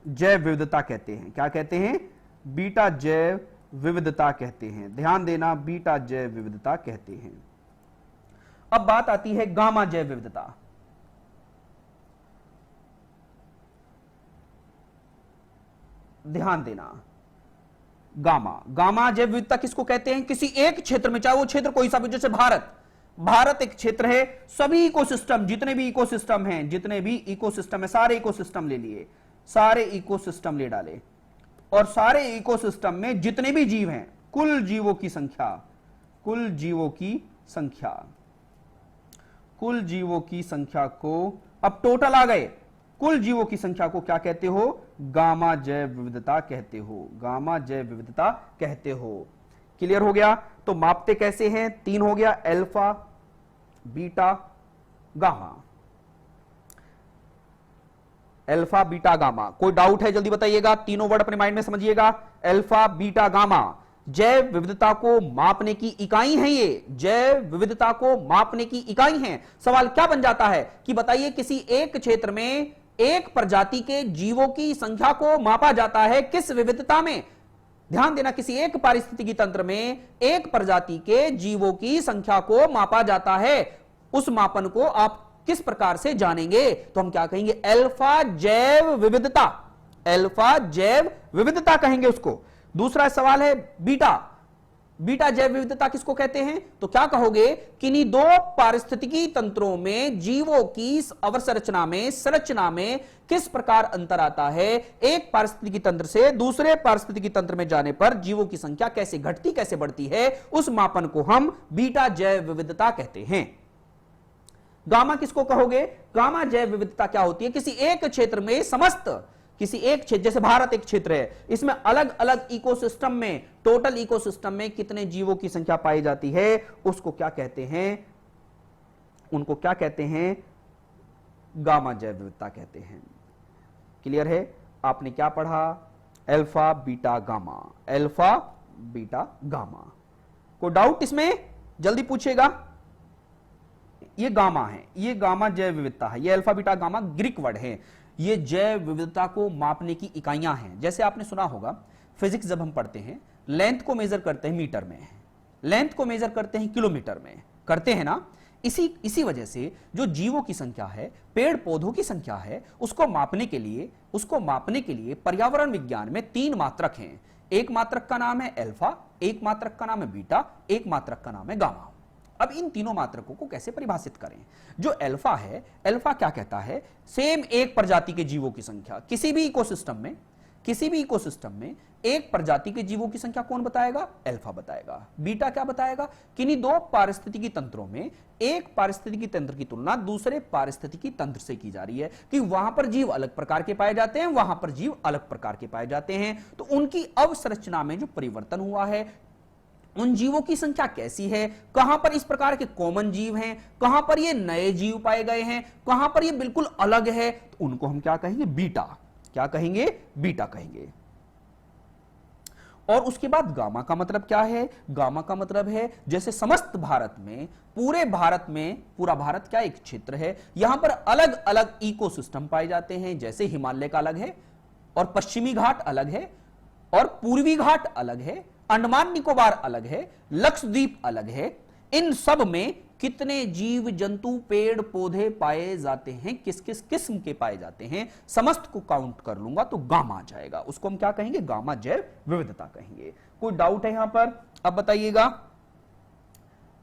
जैव विविधता कहते हैं। क्या कहते हैं? बीटा जैव विविधता कहते हैं। ध्यान देना, बीटा जैव विविधता कहते हैं। अब बात आती है गामा जैव विविधता। ध्यान देना, गामा जैव विविधता किसको कहते हैं? किसी एक क्षेत्र में, चाहे वो क्षेत्र कोई सा भी, जैसे भारत एक क्षेत्र है, सभी इकोसिस्टम, जितने भी इकोसिस्टम हैं, जितने भी इकोसिस्टम है, सारे इकोसिस्टम ले लिए, सारे इकोसिस्टम ले डाले, और सारे इकोसिस्टम में जितने भी जीव हैं, कुल जीवों की संख्या, कुल जीवों की संख्या को, अब टोटल आ गए, कुल जीवों की संख्या को क्या कहते हो? गामा जैव विविधता कहते हो। गामा जैव विविधता कहते हो। क्लियर हो गया? तो मापते कैसे हैं? तीन हो गया, alpha, beta, gamma. Alpha, beta, gamma. कोई डाउट है जल्दी बताइएगा, तीनों वर्ड अपने माइंड में समझिएगा। अल्फा, बीटा, गामा जैव विविधता को मापने की इकाई है। ये जैव विविधता को मापने की इकाई है। सवाल क्या बन जाता है कि बताइए, किसी एक क्षेत्र में एक प्रजाति के जीवों की संख्या को मापा जाता है, किस विविधता में? ध्यान देना, किसी एक पारिस्थितिकी तंत्र में एक प्रजाति के जीवों की संख्या को मापा जाता है। उस मापन को आप किस प्रकार से जानेंगे? तो हम क्या कहेंगे? अल्फा जैव विविधता, अल्फा जैव विविधता कहेंगे उसको। दूसरा सवाल है बीटा जैव विविधता किसको कहते हैं? तो क्या कहोगे? किन्हीं दो पारिस्थितिकी तंत्रों में जीवों की अवसंरचना में, संरचना में किस प्रकार अंतर आता है। एक पारिस्थितिकी तंत्र से दूसरे पारिस्थितिकी तंत्र में जाने पर जीवों की संख्या कैसे घटती, कैसे बढ़ती है, उस मापन को हम बीटा जैव विविधता कहते हैं। गामा किसको कहोगे? गामा जैव विविधता क्या होती है? किसी एक क्षेत्र में समस्त, किसी एक क्षेत्र, जैसे भारत एक क्षेत्र है, इसमें अलग अलग इकोसिस्टम में, टोटल इकोसिस्टम में कितने जीवों की संख्या पाई जाती है, उसको क्या कहते हैं? उनको क्या कहते हैं? गामा जैव विविधता कहते हैं। क्लियर है? आपने क्या पढ़ा? Alpha, beta, gamma, alpha, beta, gamma. कोई डाउट इसमें? जल्दी पूछिएगा। ये गामा है, ये गामा जैव विविधता है, ये alpha, beta, gamma Greek word है। ये जैव विविधता को मापने की इकाइयां हैं। जैसे आपने सुना होगा, फिजिक्स जब हम पढ़ते हैं, लेंथ को मेजर करते हैं मीटर में, लेंथ को मेजर करते हैं किलोमीटर में, करते हैं ना। इसी वजह से जो जीवों की संख्या है, पेड़ पौधों की संख्या है, उसको मापने के लिए पर्यावरण विज्ञान में तीन मात्रक हैं। एक मात्रक का नाम है अल्फा, एक मात्रक का नाम है बीटा, एक मात्रक का नाम है गामा। अब इन तीनों मात्रकों को कैसे परिभाषित करें? जो अल्फा है, अल्फा क्या कहता है? सेम एक प्रजाति के जीवों की संख्या, किसी भी इकोसिस्टम में एक प्रजाति के जीवों की संख्या कौन बताएगा? अल्फा बताएगा। बीटा क्या बताएगा? किन्हीं दो पारिस्थितिकी तंत्रों में एक पारिस्थितिकी तंत्र की तुलना दूसरे पारिस्थितिकी तंत्र से की जा रही है, कि वहां पर जीव अलग प्रकार के पाए जाते हैं, वहां पर जीव अलग प्रकार के पाए जाते हैं, तो उनकी अवसंरचना में जो परिवर्तन हुआ है, उन जीवों की संख्या कैसी है, कहां पर इस प्रकार के कॉमन जीव हैं, कहां पर ये नए जीव पाए गए हैं, कहां पर ये बिल्कुल अलग है, तो उनको हम क्या कहेंगे? बीटा। क्या कहेंगे? बीटा कहेंगे। और उसके बाद गामा का मतलब क्या है? गामा का मतलब है जैसे समस्त भारत में, पूरे भारत में, पूरा भारत क्या एक क्षेत्र है, यहां पर अलग अलग इकोसिस्टम पाए जाते हैं। जैसे हिमालय का अलग है और पश्चिमी घाट अलग है और पूर्वी घाट अलग है, अंडमान निकोबार अलग है, लक्षद्वीप अलग है। इन सब में कितने जीव जंतु पेड़ पौधे पाए जाते हैं, किस किस किस्म के पाए जाते हैं, समस्त को काउंट कर लूंगा तो गामा आ जाएगा। उसको हम क्या कहेंगे? गामा जैव विविधता कहेंगे। कोई डाउट है यहां पर? अब बताइएगा।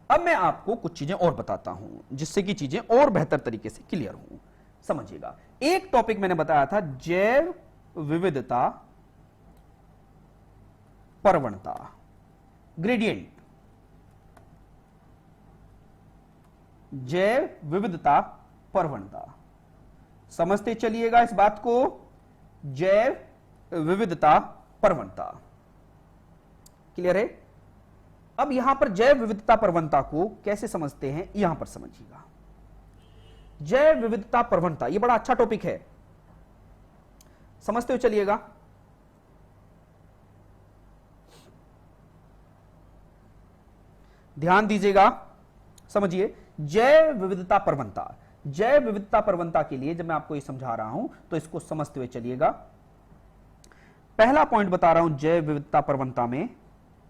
अब मैं आपको कुछ चीजें और बताता हूं जिससे कि चीजें और बेहतर तरीके से क्लियर हों। समझिएगा, एक टॉपिक मैंने बताया था जैव विविधता प्रवणता, ग्रेडियंट। जैव विविधता प्रवणता, समझते चलिएगा इस बात को। जैव विविधता प्रवणता क्लियर है? अब यहां पर जैव विविधता प्रवणता को कैसे समझते हैं, यहां पर समझिएगा। जैव विविधता प्रवणता यह बड़ा अच्छा टॉपिक है, समझते हुए चलिएगा। ध्यान दीजिएगा, समझिए। जैव विविधता प्रवणता, जैव विविधता प्रवणता के लिए जब मैं आपको ये समझा रहा हूं तो इसको समझते हुए चलिएगा। पहला पॉइंट बता रहा हूं जैव विविधता प्रवणता में,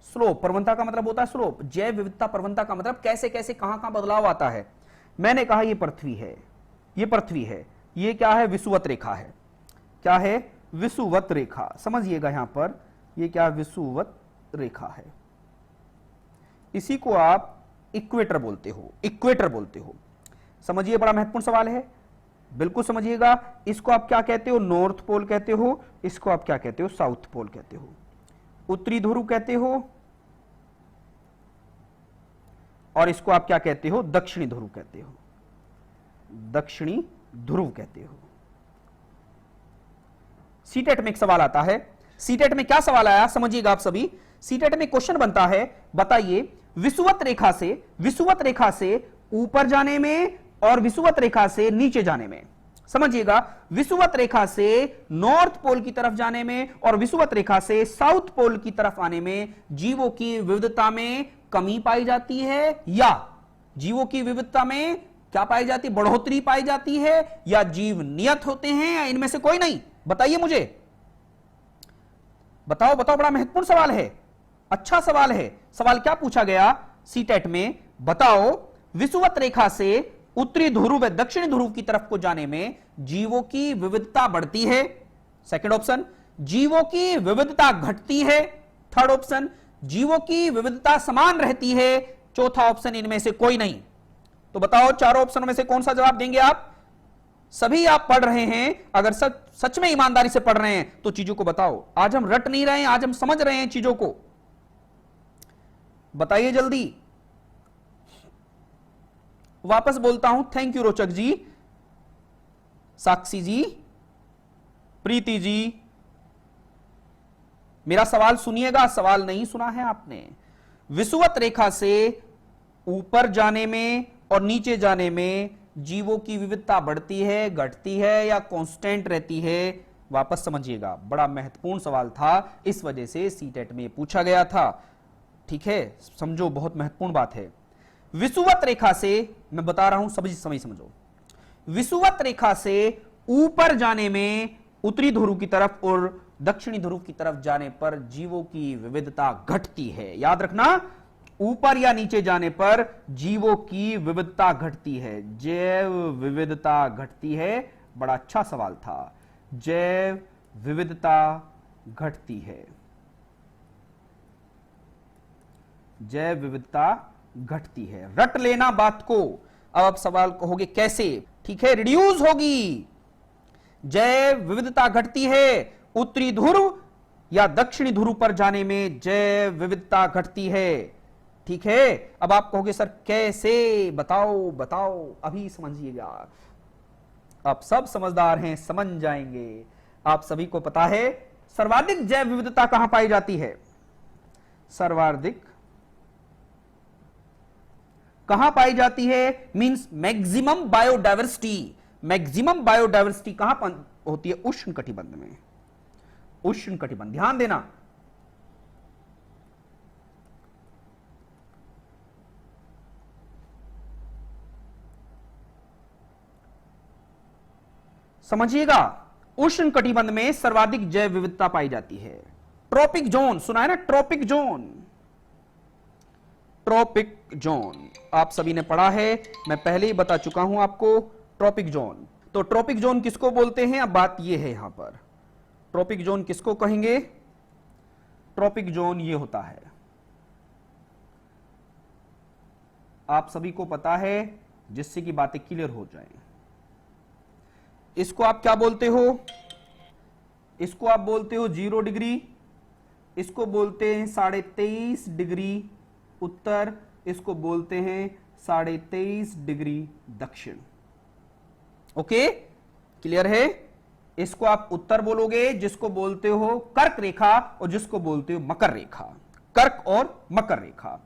स्लोप। प्रवणता का मतलब होता है स्लोप। जैव विविधता प्रवणता का मतलब कैसे कैसे कहां कहां बदलाव आता है। मैंने कहा ये पृथ्वी है, ये पृथ्वी है, ये क्या है? विषुवत रेखा है। क्या है? विषुवत रेखा। समझिएगा यहां पर ये क्या? विषुवत रेखा है। इसी को आप इक्वेटर बोलते हो, इक्वेटर बोलते हो। समझिए, बड़ा महत्वपूर्ण सवाल है, बिल्कुल समझिएगा। इसको आप क्या कहते हो? नॉर्थ पोल कहते हो। इसको आप क्या कहते हो? साउथ पोल कहते हो। उत्तरी ध्रुव कहते हो और इसको आप क्या कहते हो? दक्षिणी ध्रुव कहते हो। दक्षिणी ध्रुव कहते हो। सीटेट में एक सवाल आता है। सीटेट में क्या सवाल आया समझिएगा आप सभी। सीटेट में क्वेश्चन बनता है, बताइए विषुवत रेखा से ऊपर जाने में और विषुवत रेखा से नीचे जाने में। समझिएगा, विषुवत रेखा से नॉर्थ पोल की तरफ जाने में और विषुवत रेखा से साउथ पोल की तरफ आने में जीवों की विविधता में कमी पाई जाती है या जीवों की विविधता में क्या पाई जाती है? बढ़ोतरी पाई जाती है या जीव नियत होते हैं या इनमें से कोई नहीं? बताइए मुझे, बताओ बताओ। बड़ा महत्वपूर्ण सवाल है, अच्छा सवाल है। सवाल क्या पूछा गया सीटेट में? बताओ विषुवत रेखा से उत्तरी ध्रुव व दक्षिणी ध्रुव की तरफ को जाने में जीवों की विविधता बढ़ती है। सेकंड ऑप्शन, जीवों की विविधता घटती है। थर्ड ऑप्शन, जीवों की विविधता समान रहती है। चौथा ऑप्शन, इनमें से कोई नहीं। तो बताओ चारों ऑप्शनों में से कौन सा जवाब देंगे आप? सभी आप पढ़ रहे हैं, अगर सच में ईमानदारी से पढ़ रहे हैं तो चीजों को बताओ। आज हम रट नहीं रहे हैं, आज हम समझ रहे हैं चीजों को। बताइए जल्दी। वापस बोलता हूं, थैंक यू रोचक जी, साक्षी जी, प्रीति जी। मेरा सवाल सुनिएगा, सवाल नहीं सुना है आपने। विषुवत रेखा से ऊपर जाने में और नीचे जाने में जीवों की विविधता बढ़ती है, घटती है या कांस्टेंट रहती है? वापस समझिएगा, बड़ा महत्वपूर्ण सवाल था, इस वजह से सीटेट में पूछा गया था। ठीक है, समझो, बहुत महत्वपूर्ण बात है। विषुवत रेखा से, मैं बता रहा हूं, समझो। विषुवत रेखा से ऊपर जाने में उत्तरी ध्रुव की तरफ और दक्षिणी ध्रुव की तरफ जाने पर जीवों की विविधता घटती है। याद रखना, ऊपर या नीचे जाने पर जीवों की विविधता घटती है। जैव विविधता घटती है। बड़ा अच्छा सवाल था। जैव विविधता घटती है, जैव विविधता घटती है। रट लेना बात को। अब आप सवाल कहोगे कैसे? ठीक है, रिड्यूस होगी। जैव विविधता घटती है, उत्तरी ध्रुव या दक्षिणी ध्रुव पर जाने में जैव विविधता घटती है। ठीक है, अब आप कहोगे सर कैसे? बताओ बताओ, अभी समझिएगा। आप सब समझदार हैं, समझ जाएंगे। आप सभी को पता है सर्वाधिक जैव विविधता कहां पाई जाती है? सर्वाधिक कहां पाई जाती है? Means maximum biodiversity. Maximum biodiversity कहां होती है? उष्ण कटिबंध में। उष्ण कटिबंध, ध्यान देना, समझिएगा, उष्ण कटिबंध में सर्वाधिक जैव विविधता पाई जाती है। ट्रॉपिक जोन सुना है ना, ट्रॉपिक जोन, ट्रॉपिक जोन आप सभी ने पढ़ा है, मैं पहले ही बता चुका हूं आपको। ट्रॉपिक जोन, तो ट्रॉपिक जोन किसको बोलते हैं, अब बात यह है यहां पर ट्रॉपिक जोन किसको कहेंगे। ट्रॉपिक जोन ये होता है, आप सभी को पता है, जिससे कि बातें क्लियर हो जाएं। इसको आप क्या बोलते हो, इसको आप बोलते हो 0 डिग्री, इसको बोलते हैं 23.5 डिग्री उत्तर, इसको बोलते हैं 23.5 डिग्री दक्षिण। ओके, क्लियर है। इसको आप उत्तर बोलोगे, जिसको बोलते हो कर्क रेखा, और जिसको बोलते हो मकर रेखा। कर्क और मकर रेखा,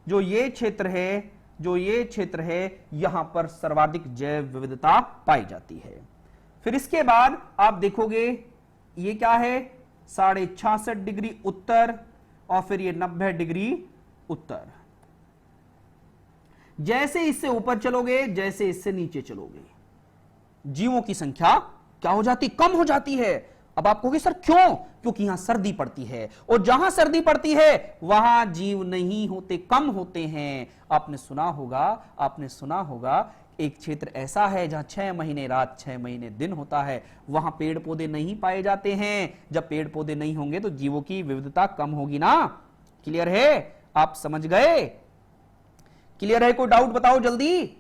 जो ये क्षेत्र है, जो ये क्षेत्र है, यहां पर सर्वाधिक जैव विविधता पाई जाती है। फिर इसके बाद आप देखोगे ये क्या है, 66.5 डिग्री उत्तर, और फिर ये 90 डिग्री उत्तर। जैसे इससे ऊपर चलोगे, जैसे इससे नीचे चलोगे, जीवों की संख्या क्या हो जाती, कम हो जाती है। अब आप कहोगे सर क्यों, क्योंकि यहां सर्दी पड़ती है, और जहां सर्दी पड़ती है वहां जीव नहीं होते, कम होते हैं। आपने सुना होगा, आपने सुना होगा, एक क्षेत्र ऐसा है जहां 6 महीने रात 6 महीने दिन होता है, वहां पेड़ पौधे नहीं पाए जाते हैं। जब पेड़ पौधे नहीं होंगे तो जीवों की विविधता कम होगी ना। क्लियर है, आप समझ गए, क्लियर है, कोई डाउट बताओ जल्दी।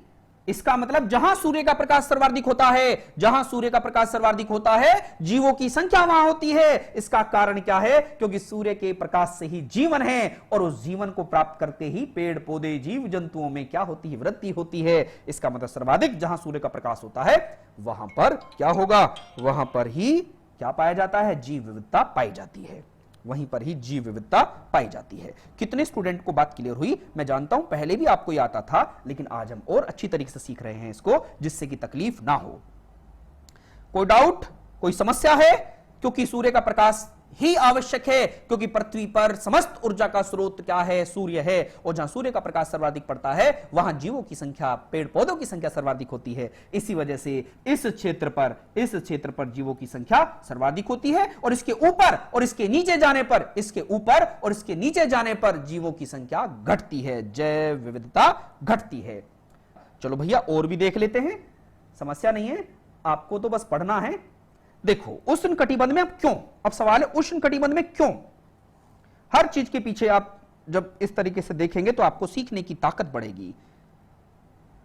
इसका मतलब जहां सूर्य का प्रकाश सर्वाधिक होता है, जहां सूर्य का प्रकाश सर्वाधिक होता है, जीवों की संख्या वहां होती है। इसका कारण क्या है, क्योंकि सूर्य के प्रकाश से ही जीवन है, और उस जीवन को प्राप्त करते ही पेड़ पौधे जीव जंतुओं में क्या होती है, वृद्धि होती है। इसका मतलब सर्वाधिक जहां सूर्य का प्रकाश होता है वहां पर क्या होगा, वहां पर ही क्या पाया जाता है, जीव विविधता पाई जाती है, वहीं पर ही जीव विविधता पाई जाती है। कितने स्टूडेंट को बात क्लियर हुई, मैं जानता हूं पहले भी आपको ये आता था, लेकिन आज हम और अच्छी तरीके से सीख रहे हैं इसको, जिससे कि तकलीफ ना हो। कोई डाउट, कोई समस्या है, क्योंकि सूर्य का प्रकाश ही आवश्यक है, क्योंकि पृथ्वी पर समस्त ऊर्जा का स्रोत क्या है, सूर्य है, और जहां सूर्य का प्रकाश सर्वाधिक पड़ता है वहां जीवों की संख्या, पेड़ पौधों की संख्या सर्वाधिक होती है। इसी वजह से इस क्षेत्र पर जीवों की संख्या सर्वाधिक होती है, और इसके ऊपर और इसके नीचे जाने पर, इसके ऊपर और इसके नीचे जाने पर जीवों की संख्या घटती है, जैव विविधता घटती है। चलो भैया और भी देख लेते हैं, समस्या नहीं है, आपको तो बस पढ़ना है। देखो उष्ण कटिबंध में अब क्यों, अब सवाल है उष्ण कटिबंध में क्यों। हर चीज के पीछे आप जब इस तरीके से देखेंगे तो आपको सीखने की ताकत बढ़ेगी।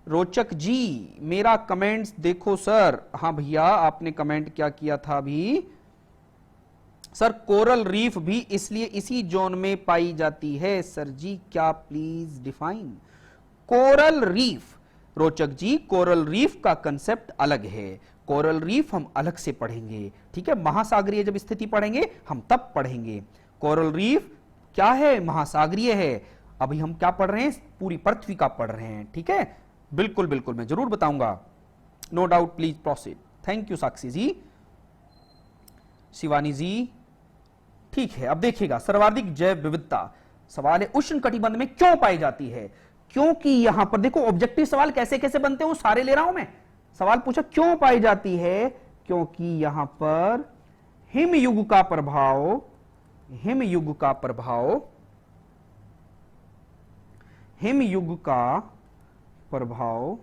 रोचक जी मेरा कमेंट्स देखो सर। हां भैया आपने कमेंट क्या किया था अभी, सर कोरल रीफ भी इसलिए इसी जोन में पाई जाती है। सर जी क्या प्लीज डिफाइन कोरल रीफ। रोचक जी कोरल रीफ का कंसेप्ट अलग है, कोरल रीफ हम अलग से पढ़ेंगे, ठीक है। महासागरीय जब स्थिति पढ़ेंगे हम तब पढ़ेंगे। कोरल रीफ क्या है, महासागरीय है। अभी हम क्या पढ़ रहे हैं, पूरी पृथ्वी का पढ़ रहे हैं, ठीक है। बिल्कुल बिल्कुल मैं जरूर बताऊंगा, no doubt, please proceed. Thank you Sakshi ji, Shivani ji, ठीक है। अब देखिएगा सर्वाधिक जैव विविधता, सवाल है उष्ण कटिबंध में क्यों पाई जाती है। क्योंकि यहां पर देखो ऑब्जेक्टिव सवाल कैसे कैसे बनते हैं वो सारे ले रहा हूं मैं। सवाल पूछा क्यों पाई जाती है, क्योंकि यहां पर हिमयुग का प्रभाव, हिमयुग का प्रभाव, हिमयुग का प्रभाव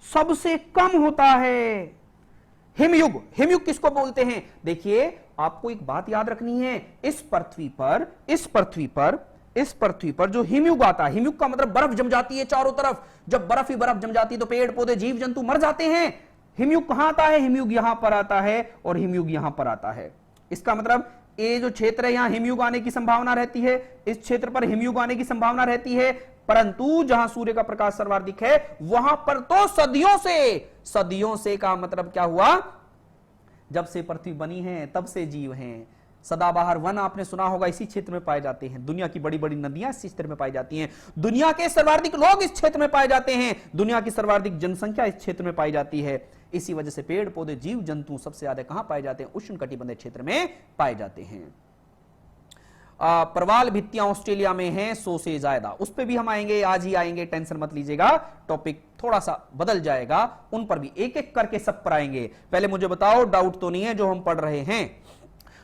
सबसे कम होता है। हिमयुग, हिमयुग किसको बोलते हैं, देखिए आपको एक बात याद रखनी है, इस पृथ्वी पर जो हिमयुग आता है, हिमयुग का मतलब बर्फ जम जाती है चारों तरफ। जब बर्फ ही बर्फ जम जाती है तो पेड़ पौधे जीव जंतु मर जाते हैं। हिमयुग कहां आता है, हिमयुग यहां पर आता है और हिमयुग यहां पर आता है। इसका मतलब ये जो क्षेत्र है यहां हिमयुग आने की संभावना रहती है, इस क्षेत्र पर हिमयुग आने की संभावना रहती है, परंतु जहां सूर्य का प्रकाश सर्वाधिक है वहां पर तो सदियों से का मतलब क्या हुआ, जब से पृथ्वी बनी है तब से जीव हैं। सदाबहार वन आपने सुना होगा इसी क्षेत्र में पाए जाते हैं, दुनिया की बड़ी बड़ी नदियां इस क्षेत्र में पाई जाती हैं, दुनिया के सर्वाधिक लोग इस क्षेत्र में पाए जाते हैं, दुनिया की सर्वाधिक जनसंख्या इस क्षेत्र में पाई जाती है। इसी वजह से पेड़ पौधे जीव जंतु सबसे ज्यादा कहां पाए जाते हैं, उष्ण कटिबंधीय क्षेत्र में पाए जाते हैं। प्रवाल भित्तियां ऑस्ट्रेलिया में हैं 100 से ज्यादा, उस पर भी हम आएंगे, आज ही आएंगे, टेंशन मत लीजिएगा, टॉपिक थोड़ा सा बदल जाएगा, उन पर भी एक एक करके सब पर आएंगे। पहले मुझे बताओ, डाउट तो नहीं है जो हम पढ़ रहे हैं?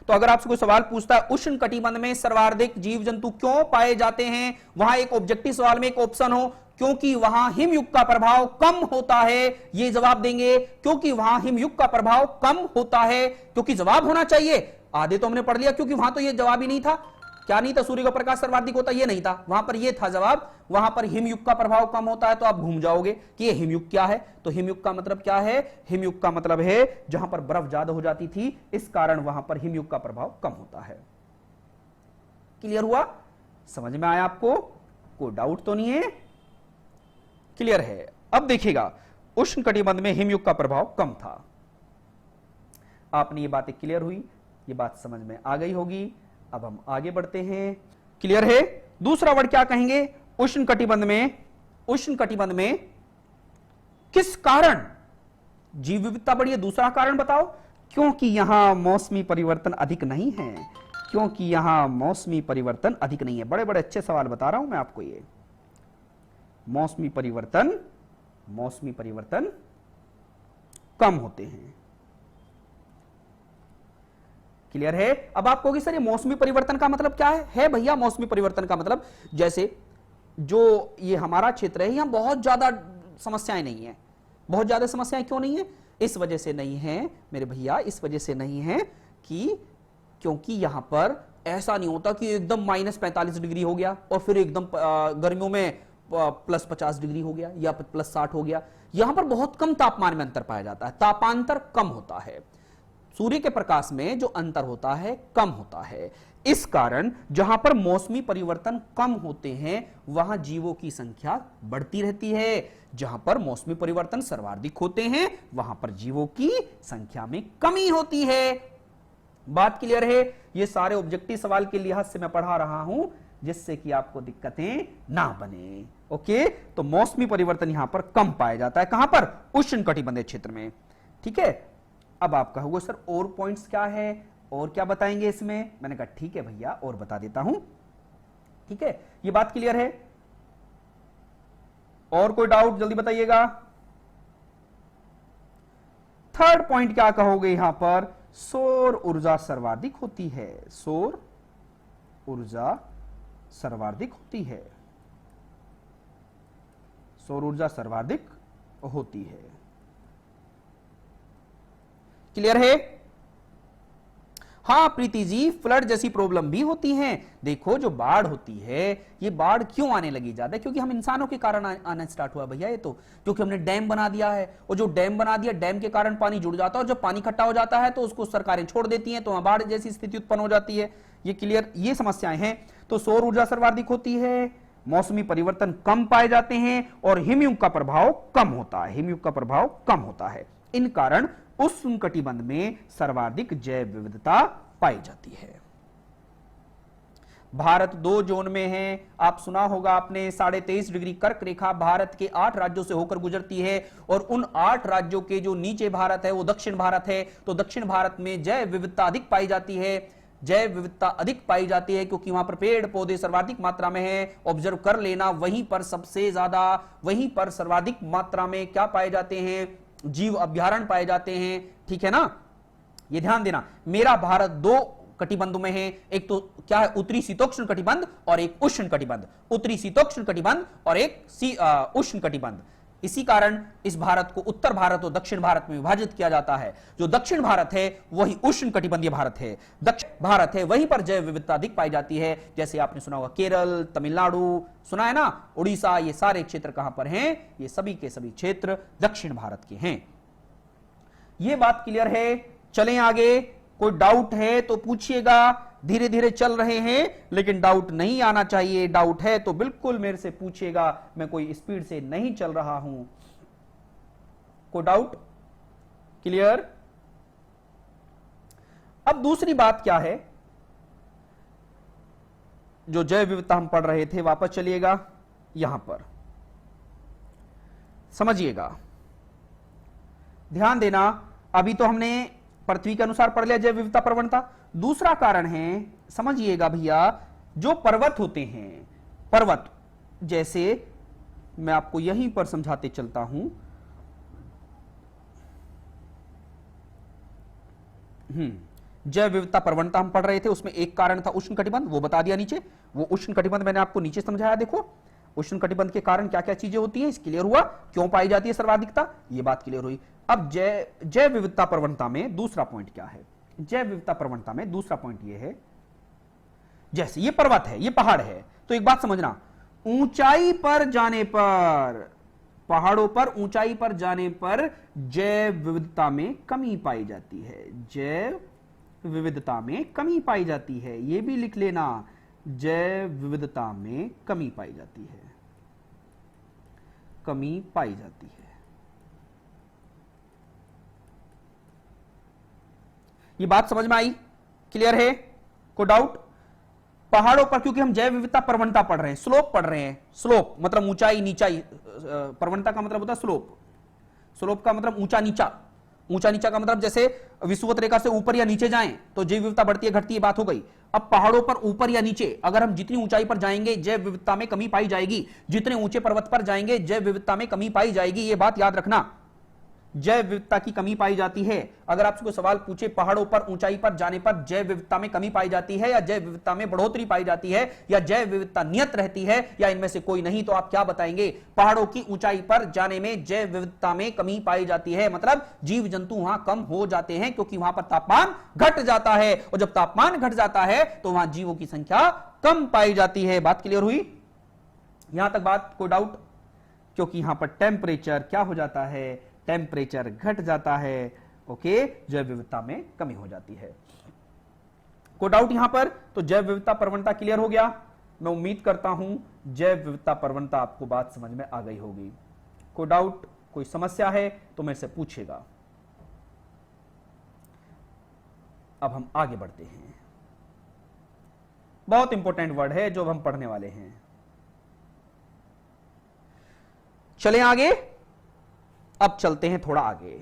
तो अगर आपसे कोई सवाल पूछता है उष्ण कटिबंध में सर्वाधिक जीव जंतु क्यों पाए जाते हैं, वहां एक ऑब्जेक्टिव सवाल में एक ऑप्शन हो क्योंकि वहां हिमयुग का प्रभाव कम होता है, ये जवाब देंगे। क्योंकि वहां हिमयुग का प्रभाव कम होता है, क्योंकि जवाब होना चाहिए। आधे तो हमने पढ़ लिया, क्योंकि वहां तो ये जवाब ही नहीं था। क्या नहीं था? सूर्य का प्रकाश सर्वाधिक होता, ये नहीं था, वहां पर ये था जवाब। वहां पर हिमयुग का प्रभाव कम होता है, तो आप घूम जाओगे कि ये हिमयुग क्या है। तो हिमयुग का मतलब क्या है? हिमयुग का मतलब है जहां पर बर्फ ज्यादा हो जाती थी, इस कारण वहां पर हिमयुग का प्रभाव कम होता है। क्लियर हुआ? समझ में आया आपको? कोई डाउट तो नहीं है? क्लियर है? अब देखिएगा, उष्ण कटिबंध में हिमयुग का प्रभाव कम था। आपने ये बातें क्लियर हुई, ये बात समझ में आ गई होगी। अब हम आगे बढ़ते हैं। क्लियर है? दूसरा वर्ड क्या कहेंगे? उष्ण कटिबंध में किस कारण जीव विविधता बढ़ी है? दूसरा कारण बताओ। क्योंकि यहां मौसमी परिवर्तन अधिक नहीं है। क्योंकि यहां मौसमी परिवर्तन अधिक नहीं है। बड़े बड़े अच्छे सवाल बता रहा हूं मैं आपको। ये मौसमी परिवर्तन कम होते हैं। क्लियर है? अब आप कहोगे सर ये मौसमी परिवर्तन का मतलब क्या है भैया? मौसमी परिवर्तन का मतलब जैसे जो ये हमारा क्षेत्र है, यहां बहुत ज्यादा समस्याएं नहीं है। बहुत ज्यादा समस्याएं क्यों नहीं है? इस वजह से नहीं है मेरे भैया, इस वजह से नहीं है कि क्योंकि यहां पर ऐसा नहीं होता कि एकदम -45 डिग्री हो गया और फिर एकदम गर्मियों में +50 डिग्री हो गया या +60 हो गया। यहां पर बहुत कम तापमान में अंतर पाया जाता है, तापांतर कम होता है। सूर्य के प्रकाश में जो अंतर होता है कम होता है। इस कारण जहां पर मौसमी परिवर्तन कम होते हैं वहां जीवों की संख्या बढ़ती रहती है। जहां पर मौसमी परिवर्तन सर्वाधिक होते हैं वहां पर जीवों की संख्या में कमी होती है। बात क्लियर है? ये सारे ऑब्जेक्टिव सवाल के लिहाज से मैं पढ़ा रहा हूं जिससे कि आपको दिक्कतें ना बने। ओके, तो मौसमी परिवर्तन यहां पर कम पाया जाता है। कहां पर? उष्ण कटिबंधीय क्षेत्र में। ठीक है, अब आप कहोगे सर और पॉइंट्स क्या है, और क्या बताएंगे इसमें? मैंने कहा ठीक है भैया, और बता देता हूं। ठीक है, ये बात क्लियर है? और कोई डाउट जल्दी बताइएगा। थर्ड पॉइंट क्या कहोगे? यहां पर सौर ऊर्जा सर्वाधिक होती है। सौर ऊर्जा सर्वाधिक होती है। सौर ऊर्जा सर्वाधिक होती है। क्लियर है? हां प्रीति जी, फ्लड जैसी प्रॉब्लम भी होती हैं। देखो जो बाढ़ होती है, ये बाढ़ क्यों आने लगी ज्यादा? क्योंकि हम इंसानों के कारण आना स्टार्ट हुआ भैया। ये तो क्योंकि हमने डैम बना दिया है, और जो डैम बना दिया, डैम के कारण पानी जुड़ जाता है, और जब पानी इकट्ठा हो जाता है तो उसको सरकारें छोड़ देती हैं, तो वहां बाढ़ जैसी स्थिति उत्पन्न हो जाती है। ये क्लियर? ये समस्याएं हैं। तो सौर ऊर्जा सर्वाधिक होती है, मौसमी परिवर्तन कम पाए जाते हैं, और हिमयुग का प्रभाव कम होता है। हिमयुग का प्रभाव कम होता है। इन कारण उष्ण कटिबंध में सर्वाधिक जैव विविधता पाई जाती है। भारत 2 जोन में है। आप सुना होगा आपने 23.5 डिग्री कर्क रेखा भारत के 8 राज्यों से होकर गुजरती है, और उन 8 राज्यों के जो नीचे भारत है वो दक्षिण भारत है। तो दक्षिण भारत में जैव विविधता अधिक पाई जाती है। जैव विविधता अधिक पाई जाती है क्योंकि वहां पर पेड़ पौधे सर्वाधिक मात्रा में है। ऑब्जर्व कर लेना, वहीं पर सबसे ज्यादा, वहीं पर सर्वाधिक मात्रा में क्या पाए जाते हैं? जीव अभ्यारण्य पाए जाते हैं। ठीक है ना? ये ध्यान देना, मेरा भारत 2 कटिबंधों में है। एक तो क्या है? उत्तरी शीतोष्ण कटिबंध और एक उष्ण कटिबंध। उत्तरी शीतोष्ण कटिबंध और एक उष्ण कटिबंध। इसी कारण इस भारत को उत्तर भारत और दक्षिण भारत में विभाजित किया जाता है। जो दक्षिण भारत है वही उष्ण कटिबंधीय भारत है। दक्षिण भारत है वहीं पर जैव विविधता अधिक पाई जाती है। जैसे आपने सुना होगा केरल, तमिलनाडु, सुना है ना, उड़ीसा, ये सारे क्षेत्र कहां पर हैं? ये सभी के सभी क्षेत्र दक्षिण भारत के हैं। ये बात क्लियर है? चलें आगे। कोई डाउट है तो पूछिएगा। धीरे धीरे चल रहे हैं लेकिन डाउट नहीं आना चाहिए। डाउट है तो बिल्कुल मेरे से पूछिएगा, मैं कोई स्पीड से नहीं चल रहा हूं। कोई डाउट? क्लियर? अब दूसरी बात क्या है? जो जैव विविधता हम पढ़ रहे थे, वापस चलिएगा यहां पर, समझिएगा, ध्यान देना। अभी तो हमने पृथ्वी के अनुसार पढ़ लिया जैव विविधता प्रवणता। दूसरा कारण है, समझिएगा भैया, जो पर्वत होते हैं, पर्वत जैसे मैं आपको यहीं पर समझाते चलता हूं। जैव विविधता प्रवणता हम पढ़ रहे थे, उसमें एक कारण था उष्णकटिबंध, वो बता दिया नीचे। वो उष्णकटिबंध मैंने आपको नीचे समझाया। देखो उष्णकटिबंध के कारण क्या क्या चीजें होती हैं, क्लियर हुआ। क्यों पाई जाती है सर्वाधिकता, ये बात क्लियर हुई। अब जैव विविधता प्रवणता में दूसरा पॉइंट क्या है? जैव विविधता प्रवणता में दूसरा पॉइंट ये है, जैसे ये पर्वत है, ये पहाड़ है, तो एक बात समझना, ऊंचाई पर जाने पर, पहाड़ों पर ऊंचाई पर जाने पर जैव विविधता में कमी पाई जाती है। जैव विविधता में कमी पाई जाती है, यह भी लिख लेना, जैव विविधता में कमी पाई जाती है, कमी पाई जाती है। ये बात समझ में आई, क्लियर है? कोई डाउट? पहाड़ों पर क्योंकि हम जैव विविधता प्रवणता पढ़ रहे हैं, स्लोप पढ़ रहे हैं। स्लोप मतलब ऊंचाई नीचाई, प्रवणता का मतलब होता है स्लोप। स्लोप का मतलब ऊंचा नीचा, ऊंचा नीचा का मतलब जैसे विषुवत रेखा से ऊपर या नीचे जाएं तो जैव विविधता बढ़ती है घटती है, बात हो गई। अब पहाड़ों पर ऊपर या नीचे, अगर हम जितनी ऊंचाई पर जाएंगे जैव विविधता में कमी पाई जाएगी, जितने ऊंचे पर्वत पर जाएंगे जैव विविधता में कमी पाई जाएगी, यह बात याद रखना। जैव विविधता की कमी पाई जाती है। अगर आपसे कोई सवाल पूछे पहाड़ों पर ऊंचाई पर जाने पर जैव विविधता में कमी पाई जाती है या जैव विविधता में बढ़ोतरी पाई जाती है या जैव विविधता नियत रहती है या इनमें से कोई नहीं, तो आप क्या बताएंगे? पहाड़ों की ऊंचाई पर जाने में जैव विविधता में कमी पाई जाती है, मतलब जीव जंतु वहां कम हो जाते हैं क्योंकि वहां पर तापमान घट जाता है, और जब तापमान घट जाता है तो वहां जीवों की संख्या कम पाई जाती है। बात क्लियर हुई? यहां तक बात, कोई डाउट? क्योंकि यहां पर टेम्परेचर क्या हो जाता है, टेम्परेचर घट जाता है, ओके, जैव विविधता में कमी हो जाती है। कोई डाउट यहां पर? तो जैव विविधता प्रवणता क्लियर हो गया। मैं उम्मीद करता हूं जैव विविधता प्रवणता आपको बात समझ में आ गई होगी। कोई डाउट, कोई समस्या है तो मेरे से पूछेगा। अब हम आगे बढ़ते हैं, बहुत इंपॉर्टेंट वर्ड है जो हम पढ़ने वाले हैं। चलें आगे। अब चलते हैं थोड़ा आगे,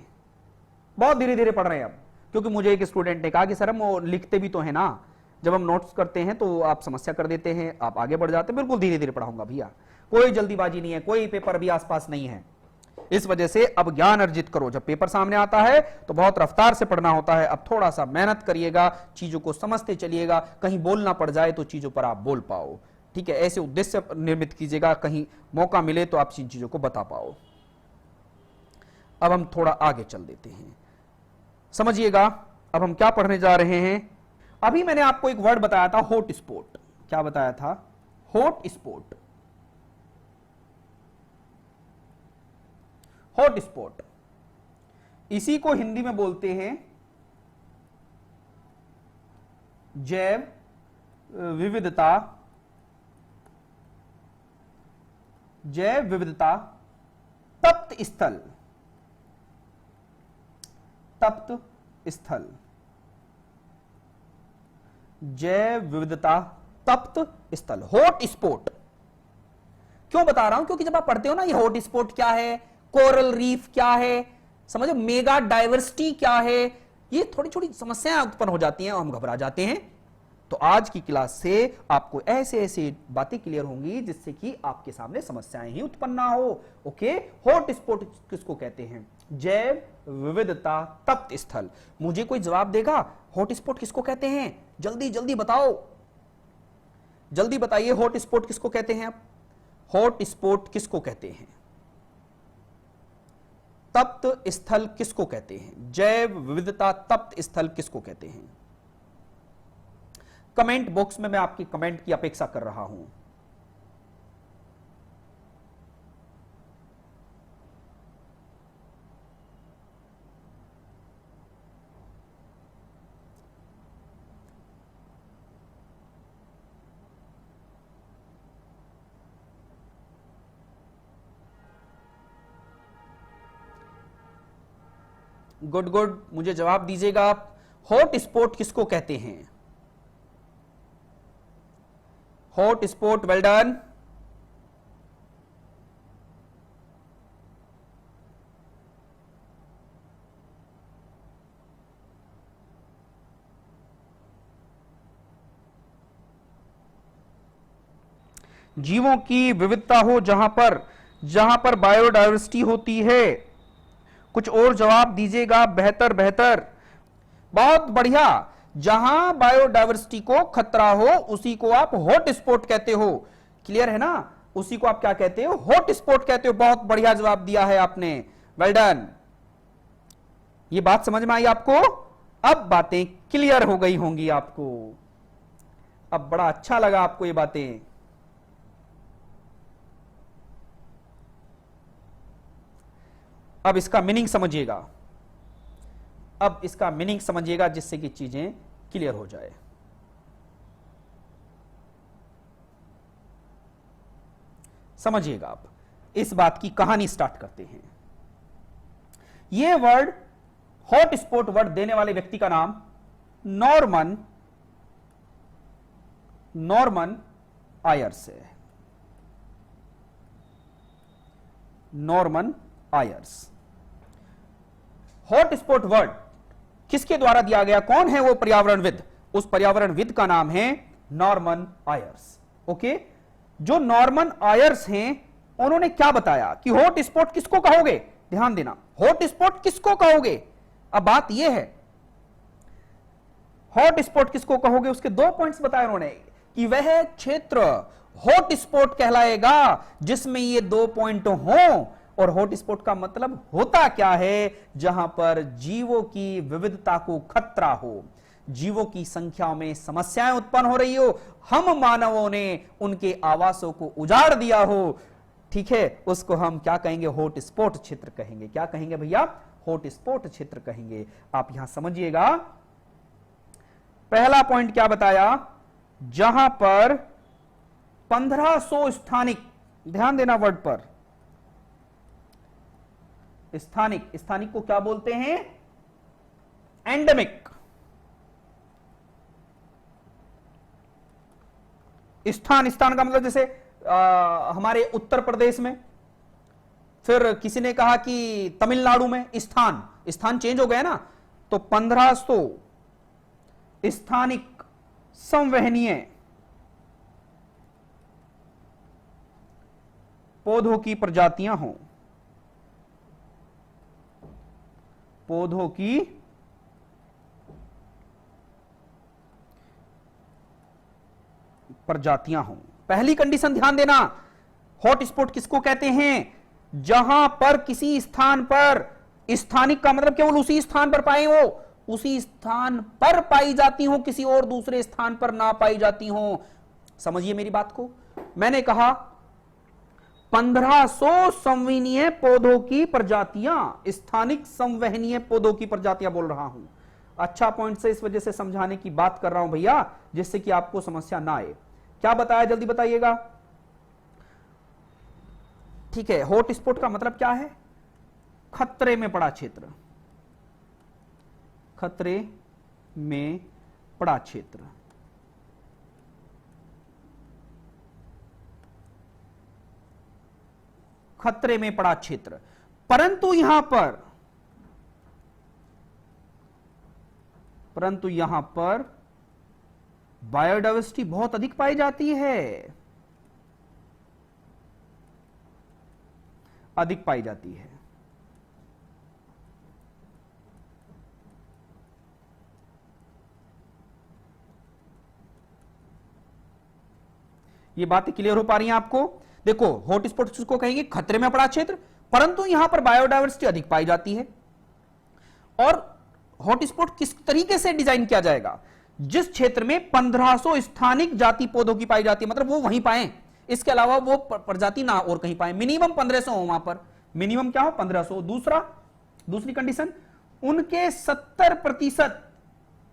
बहुत धीरे धीरे पढ़ रहे हैं अब, क्योंकि मुझे एक स्टूडेंट ने कहा कि सर हम वो लिखते भी तो हैं ना, जब हम नोट्स करते हैं तो आप समस्या कर देते हैं, आप आगे बढ़ जाते हैं। बिल्कुल धीरे धीरे पढ़ाऊंगा भैया, कोई जल्दीबाजी नहीं है, कोई पेपर भी आसपास नहीं है। इस वजह से अब ज्ञान अर्जित करो, जब पेपर सामने आता है तो बहुत रफ्तार से पढ़ना होता है। अब थोड़ा सा मेहनत करिएगा, चीजों को समझते चलिएगा, कहीं बोलना पड़ जाए तो चीजों पर आप बोल पाओ, ठीक है? ऐसे उद्देश्य निर्मित कीजिएगा, कहीं मौका मिले तो आप इन चीजों को बता पाओ। अब हम थोड़ा आगे चल देते हैं, समझिएगा अब हम क्या पढ़ने जा रहे हैं। अभी मैंने आपको एक वर्ड बताया था, हॉट स्पॉट। क्या बताया था? Hot spot. हॉट स्पॉट, इसी को हिंदी में बोलते हैं जैव विविधता, जैव विविधता तप्त स्थल, तप्त स्थल, जैव विविधता तप्त स्थल, हॉट स्पॉट। क्यों बता रहा हूं? क्योंकि जब आप पढ़ते हो ना ये हॉट स्पॉट क्या है, कोरल रीफ क्या है, समझो मेगा डाइवर्सिटी क्या है, ये थोड़ी छोटी समस्याएं उत्पन्न हो जाती हैं और हम घबरा जाते हैं। तो आज की क्लास से आपको ऐसे ऐसे बातें क्लियर होंगी जिससे कि आपके सामने समस्याएं ही उत्पन्न ना हो। ओके, हॉट स्पॉट किसको कहते हैं? जैव विविधता तप्त स्थल। मुझे कोई जवाब देगा हॉट स्पॉट किसको कहते हैं? जल्दी जल्दी बताओ, जल्दी बताइए, हॉट स्पॉट किसको कहते हैं? आप हॉट स्पॉट किसको कहते हैं? तप्त स्थल किसको कहते हैं? जैव विविधता तप्त स्थल किसको कहते हैं? कमेंट बॉक्स में मैं आपकी कमेंट की अपेक्षा कर रहा हूं। गुड गुड, मुझे जवाब दीजिएगा आप, हॉट स्पॉट किसको कहते हैं? Hot spot, well done. जीवों की विविधता हो जहां पर जहां पर बायोडायवर्सिटी होती है। कुछ और जवाब दीजिएगा, बेहतर बेहतर, बहुत बढ़िया। जहां बायोडायवर्सिटी को खतरा हो उसी को आप हॉट स्पॉट कहते हो। क्लियर है ना? उसी को आप क्या कहते हो? हॉट स्पॉट कहते हो। बहुत बढ़िया जवाब दिया है आपने, वेल डन। ये बात समझ में आई आपको? अब बातें क्लियर हो गई होंगी आपको। अब बड़ा अच्छा लगा आपको ये बातें। अब इसका मीनिंग समझिएगा, अब इसका मीनिंग समझिएगा, जिससे कि चीजें क्लियर हो जाए। समझिएगा, आप इस बात की कहानी स्टार्ट करते हैं। यह वर्ड, हॉट स्पॉट वर्ड देने वाले व्यक्ति का नाम नॉर्मन आयर्स है। Norman Aires. Hot spot word किसके द्वारा दिया गया? कौन है वो पर्यावरणविद? उस पर्यावरणविद का नाम है नॉर्मन आयर्स। ओके, जो नॉर्मन आयर्स हैं उन्होंने क्या बताया कि हॉट स्पॉट किसको कहोगे? ध्यान देना, हॉट स्पॉट किसको कहोगे? अब बात यह है, हॉट स्पॉट किसको कहोगे, उसके दो पॉइंट्स बताए उन्होंने कि वह क्षेत्र हॉट स्पॉट कहलाएगा जिसमें ये दो पॉइंट हों। और हॉट स्पॉट का मतलब होता क्या है? जहां पर जीवों की विविधता को खतरा हो, जीवों की संख्या में समस्याएं उत्पन्न हो रही हो, हम मानवों ने उनके आवासों को उजाड़ दिया हो, ठीक है, उसको हम क्या कहेंगे? हॉट स्पॉट क्षेत्र कहेंगे। क्या कहेंगे भैया? हॉट स्पॉट क्षेत्र कहेंगे। आप यहां समझिएगा, पहला पॉइंट क्या बताया? जहां पर 1500 स्थानिक, ध्यान देना वर्ड पर, स्थानिक, स्थानिक को क्या बोलते हैं? एंडेमिक। स्थान, स्थान का मतलब जैसे हमारे उत्तर प्रदेश में, फिर किसी ने कहा कि तमिलनाडु में, स्थान, स्थान चेंज हो गया ना, तो 1500 स्थानिक संवहनीय पौधों की प्रजातियां हों, पौधों की प्रजातियां हों। पहली कंडीशन ध्यान देना, हॉट स्पॉट किसको कहते हैं? जहां पर किसी स्थान पर, स्थानिक का मतलब केवल उसी स्थान पर पाए हो, उसी स्थान पर पाई जाती हो, किसी और दूसरे स्थान पर ना पाई जाती हो। समझिए मेरी बात को, मैंने कहा 1500 संवहनीय पौधों की प्रजातियां, स्थानिक संवहनीय पौधों की प्रजातियां बोल रहा हूं। अच्छा पॉइंट से इस वजह से समझाने की बात कर रहा हूं भैया, जिससे कि आपको समस्या ना आए। क्या बताया, जल्दी बताइएगा। ठीक है, हॉट स्पॉट का मतलब क्या है? खतरे में पड़ा क्षेत्र, खतरे में पड़ा क्षेत्र। खतरे में पड़ा क्षेत्र। परंतु यहां पर बायोडायवर्सिटी बहुत अधिक पाई जाती है, अधिक पाई जाती है। ये बातें क्लियर हो पा रही हैं आपको? देखो, हॉट स्पॉट किसको कहेंगे? खतरे में पड़ा क्षेत्र, परंतु यहां पर बायोडायवर्सिटी अधिक पाई जाती है। और हॉट स्पॉट किस तरीके से डिजाइन किया जाएगा? जिस क्षेत्र में 1500 स्थानिक जाति पौधों की पाई जाती है, मतलब वो वहीं पाए, इसके अलावा वो प्रजाति ना और कहीं पाए। मिनिमम 1500 हो वहां पर, मिनिमम क्या हो? 1500। दूसरी कंडीशन, उनके 70%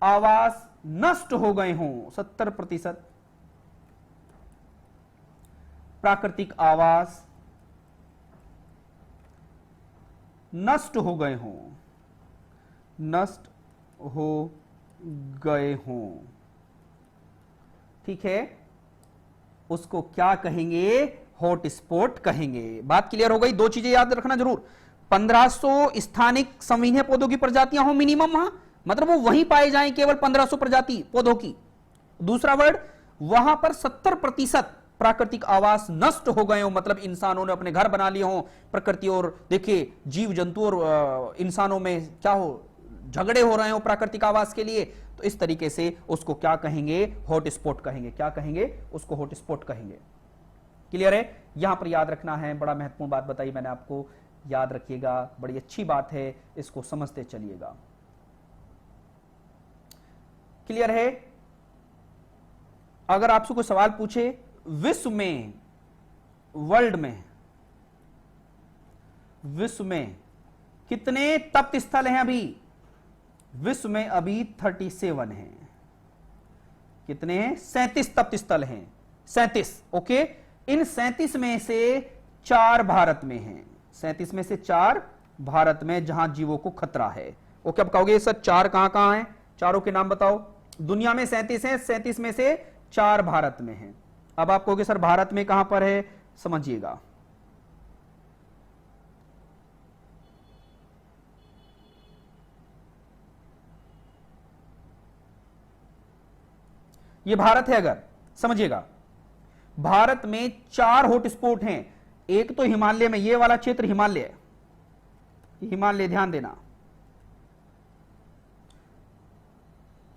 आवास नष्ट हो गए हों, 70% प्राकृतिक आवास नष्ट हो गए हों, नष्ट हो गए हों, ठीक है, उसको क्या कहेंगे? हॉट स्पॉट कहेंगे। बात क्लियर हो गई? दो चीजें याद रखना जरूर, 1500 स्थानिक संवहनीय पौधों की प्रजातियां हो मिनिमम, वहां मतलब वो वहीं पाए जाएं, केवल 1500 प्रजाति पौधों की। दूसरा वर्ड, वहां पर 70% प्राकृतिक आवास नष्ट हो गए हो, मतलब इंसानों ने अपने घर बना लिए हो प्रकृति और देखिए जीव जंतु और इंसानों में क्या हो, झगड़े हो रहे हो प्राकृतिक आवास के लिए, तो इस तरीके से उसको क्या कहेंगे, हॉटस्पॉट कहेंगे। क्या कहेंगे, उसको हॉटस्पॉट कहेंगे। क्लियर है, यहां पर याद रखना है, बड़ा महत्वपूर्ण बात बताई मैंने आपको, याद रखिएगा, बड़ी अच्छी बात है, इसको समझते चलिएगा। क्लियर है। अगर आपसे कोई सवाल पूछे विश्व में, वर्ल्ड में, विश्व में कितने तप्त स्थल हैं अभी, विश्व में अभी 37 हैं। कितने हैं, 37 तप्त स्थल हैं, 37। ओके, इन 37 में से 4 भारत में हैं, 37 में से 4 भारत में, जहां जीवों को खतरा है। ओके, अब कहोगे सर 4 कहां हैं, चारों के नाम बताओ। दुनिया में 37 हैं, 37 में से 4 भारत में हैं। अब आप कहोगे सर भारत में कहां पर है, समझिएगा। ये भारत है, अगर समझिएगा, भारत में 4 हॉटस्पॉट हैं। एक तो हिमालय में, ये वाला क्षेत्र हिमालय, हिमालय ध्यान देना।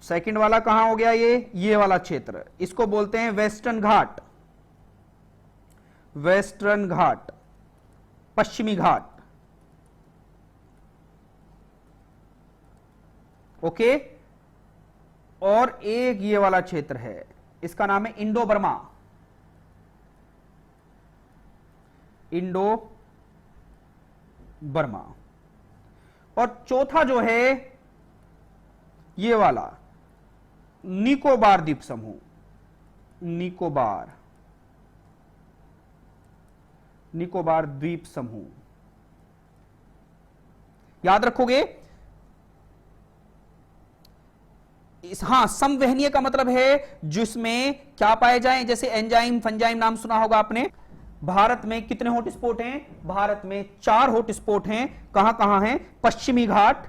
सेकंड वाला कहां हो गया, ये वाला क्षेत्र, इसको बोलते हैं वेस्टर्न घाट, वेस्टर्न घाट, पश्चिमी घाट। ओके, और एक ये वाला क्षेत्र है, इसका नाम है इंडो बर्मा, इंडो बर्मा। और चौथा जो है ये वाला निकोबार द्वीप समूह, निकोबार, निकोबार द्वीप समूह। याद रखोगे, समवहनीय का मतलब है जिसमें क्या पाए जाएं, जैसे एंजाइम, फंजाइम नाम सुना होगा आपने। भारत में कितने हॉटस्पॉट हैं, भारत में 4 हॉटस्पॉट हैं। कहां कहां हैं, पश्चिमी घाट,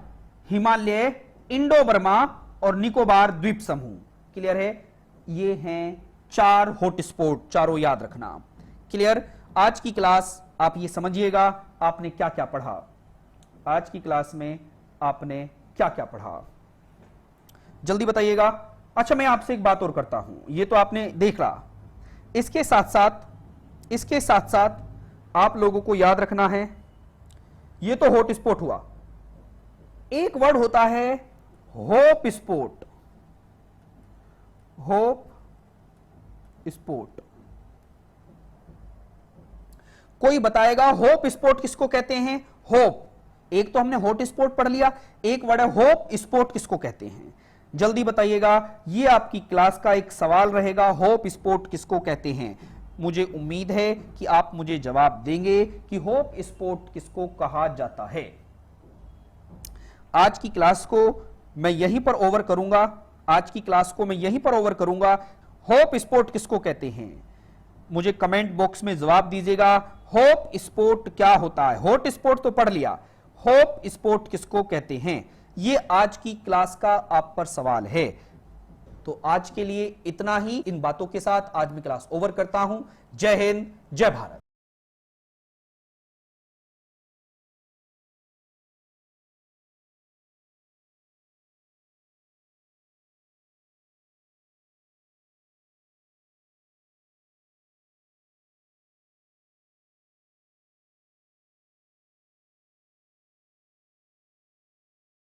हिमालय, इंडो बर्मा और निकोबार द्वीप समूह। क्लियर है, ये हैं 4 हॉटस्पॉट, चारों याद रखना। क्लियर। आज की क्लास आप ये समझिएगा, आपने क्या क्या पढ़ा, आज की क्लास में आपने क्या क्या पढ़ा, जल्दी बताइएगा। अच्छा, मैं आपसे एक बात और करता हूं, ये तो आपने देख रहा, इसके साथ साथ आप लोगों को याद रखना है, ये तो हॉटस्पॉट हुआ, एक वर्ड होता है होप स्पॉट, होप स्पॉट। कोई बताएगा होप स्पॉट किसको कहते हैं, होप, एक तो हमने हॉट स्पॉट पढ़ लिया, एक वर्ड है होप स्पॉट किसको कहते हैं, जल्दी बताइएगा। ये आपकी क्लास का एक सवाल रहेगा, होप स्पॉट किसको कहते हैं। मुझे उम्मीद है कि आप मुझे जवाब देंगे कि होप स्पॉट किसको कहा जाता है। आज की क्लास को मैं यहीं पर ओवर करूंगा, आज की क्लास को मैं यहीं पर ओवर करूंगा। होप स्पॉट किसको कहते हैं, मुझे कमेंट बॉक्स में जवाब दीजिएगा। होप स्पॉट क्या होता है, हॉट स्पॉट तो पढ़ लिया, होप स्पॉट किसको कहते हैं, ये आज की क्लास का आप पर सवाल है। तो आज के लिए इतना ही, इन बातों के साथ आज मैं क्लास ओवर करता हूं। जय हिंद, जय भारत।